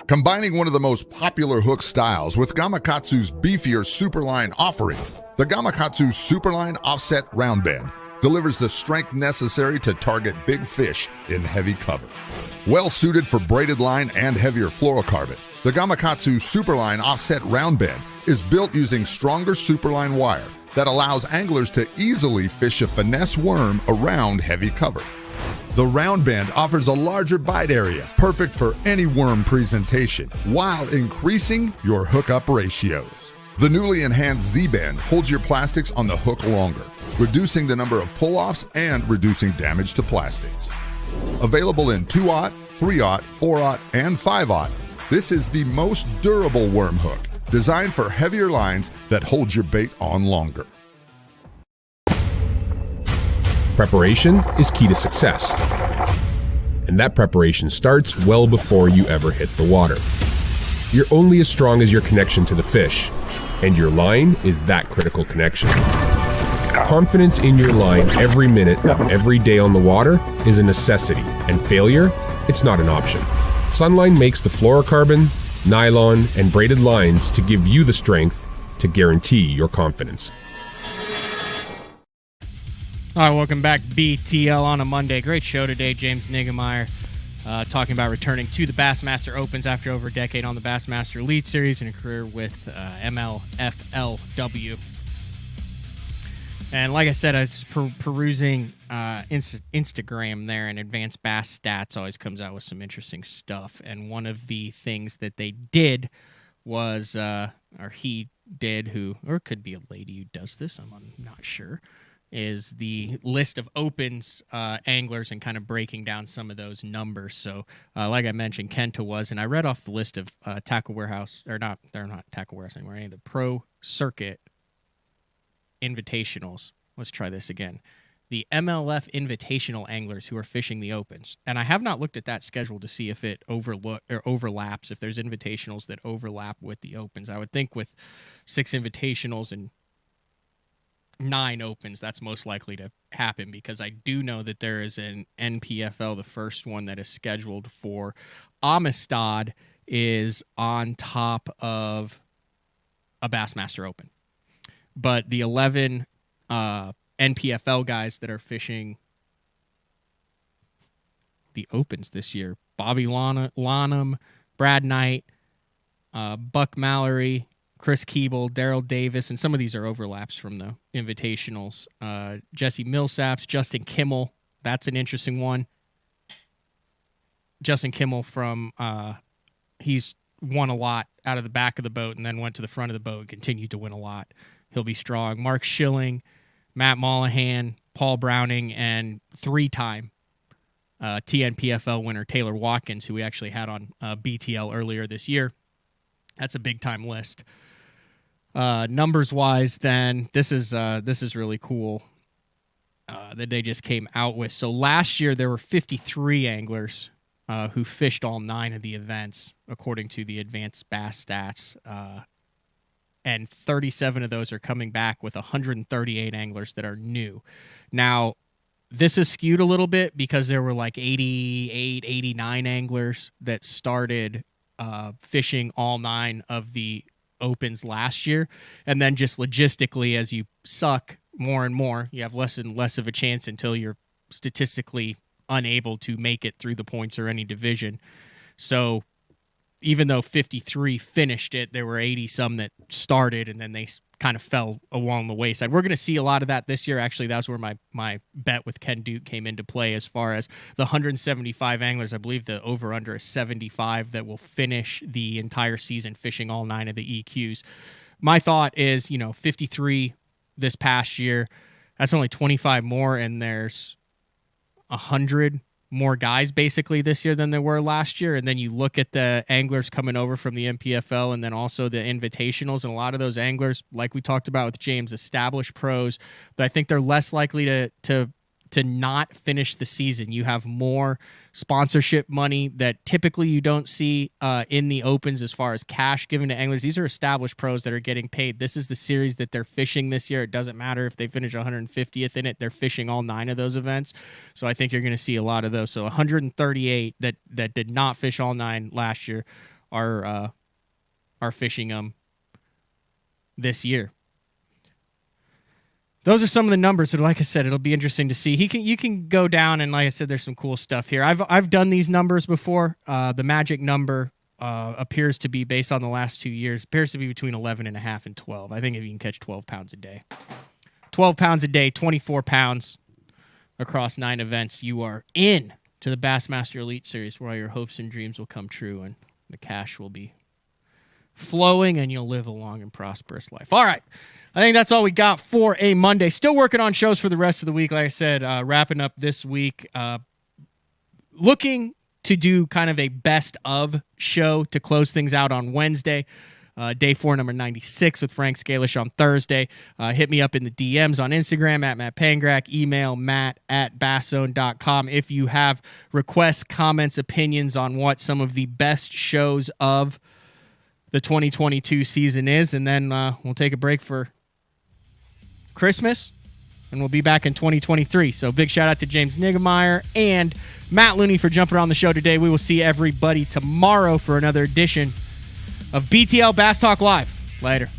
Combining one of the most popular hook styles with Gamakatsu's beefier Superline offering, the Gamakatsu Superline Offset Round Bend delivers the strength necessary to target big fish in heavy cover. Well suited for braided line and heavier fluorocarbon, the Gamakatsu Superline Offset Round Bend is built using stronger Superline wire that allows anglers to easily fish a finesse worm around heavy cover. The round bend offers a larger bite area, perfect for any worm presentation, while increasing your hookup ratios. The newly enhanced Z-bend holds your plastics on the hook longer, reducing the number of pull-offs and reducing damage to plastics. Available in 2/0, 3/0, 4/0, and 5/0, this is the most durable worm hook, designed for heavier lines that hold your bait on longer. Preparation is key to success. And that preparation starts well before you ever hit the water. You're only as strong as your connection to the fish, and your line is that critical connection. Confidence in your line every minute of every day on the water is a necessity, and failure, it's not an option. Sunline makes the fluorocarbon, nylon, and braided lines to give you the strength to guarantee your confidence. All right, welcome back, BTL on a Monday. Great show today. James Niggemeyer talking about returning to the Bassmaster Opens after over a decade on the Bassmaster Elite Series and a career with MLFLW. And like I said, I was perusing Instagram there, and Advanced Bass Stats always comes out with some interesting stuff. And one of the things that they did was, or he did, or it could be a lady who does this, I'm not sure, is the list of Opens anglers and kind of breaking down some of those numbers. So like I mentioned, Kenta was, and I read off the list of Tackle Warehouse, or not, they're not Tackle Warehouse anymore, any of the Pro Circuit Invitationals. Let's try this again. The MLF Invitational anglers who are fishing the Opens. And I have not looked at that schedule to see if it overlaps, if there's invitationals that overlap with the Opens. I would think with 6 invitationals and 9 Opens, that's most likely to happen, because I do know that there is an NPFL, the first one that is scheduled for Amistad, is on top of a Bassmaster Open. But the 11 NPFL guys that are fishing the Opens this year, Bobby Lonham, Brad Knight, Buck Mallory, Chris Keeble, Daryl Davis, and some of these are overlaps from the invitationals. Jesse Millsaps, Justin Kimmel, that's an interesting one. Justin Kimmel from, he's won a lot out of the back of the boat and then went to the front of the boat and continued to win a lot. He'll be strong. Mark Schilling, Matt Mollahan, Paul Browning, and 3-time TNPFL winner Taylor Watkins, who we actually had on BTL earlier this year. That's a big-time list. Numbers-wise, then, this is really cool that they just came out with. So last year, there were 53 anglers who fished all 9 of the events, according to the Advanced Bass Stats. And 37 of those are coming back with 138 anglers that are new. Now, this is skewed a little bit because there were like 88, 89 anglers that started fishing all 9 of the Opens last year. And then just logistically, as you suck more and more, you have less and less of a chance until you're statistically unable to make it through the points or any division. So even though 53 finished it, there were 80-some that started, and then they kind of fell along the wayside. We're going to see a lot of that this year. Actually, that's where my bet with Ken Duke came into play as far as the 175 anglers. I believe the over-under is 75 that will finish the entire season fishing all 9 of the EQs. My thought is, 53 this past year, that's only 25 more, and there's 100 more guys basically this year than there were last year. And then you look at the anglers coming over from the MPFL and then also the invitationals, and a lot of those anglers, like we talked about with James, established pros, but I think they're less likely to not finish the season. You have more sponsorship money that typically you don't see in the Opens as far as cash given to anglers. These are established pros that are getting paid. This is the series that they're fishing this year. It doesn't matter if they finish 150th in it. They're fishing all 9 of those events. So I think you're going to see a lot of those. So 138 that did not fish all 9 last year are fishing them this year. Those are some of the numbers. So like I said, it'll be interesting to see. You can go down, and like I said, there's some cool stuff here. I've done these numbers before. The magic number appears to be, based on the last 2 years, appears to be between 11.5 and 12. I think if you can catch 12 pounds a day. 12 pounds a day, 24 pounds across 9 events, you are in to the Bassmaster Elite Series, where all your hopes and dreams will come true, and the cash will be flowing, and you'll live a long and prosperous life. All right. I think that's all we got for a Monday. Still working on shows for the rest of the week. Like I said, wrapping up this week. looking to do kind of a best of show to close things out on Wednesday. Day 4, number 96 with Frank Scalish on Thursday. Hit me up in the DMs on Instagram at Matt Pangrak. Email matt@basszone.com if you have requests, comments, opinions on what some of the best shows of the 2022 season is. And then we'll take a break for Christmas, and we'll be back in 2023. So big shout out to James Niggemeyer and Matt Looney for jumping on the show today. We will see everybody tomorrow for another edition of BTL Bass Talk Live. Later.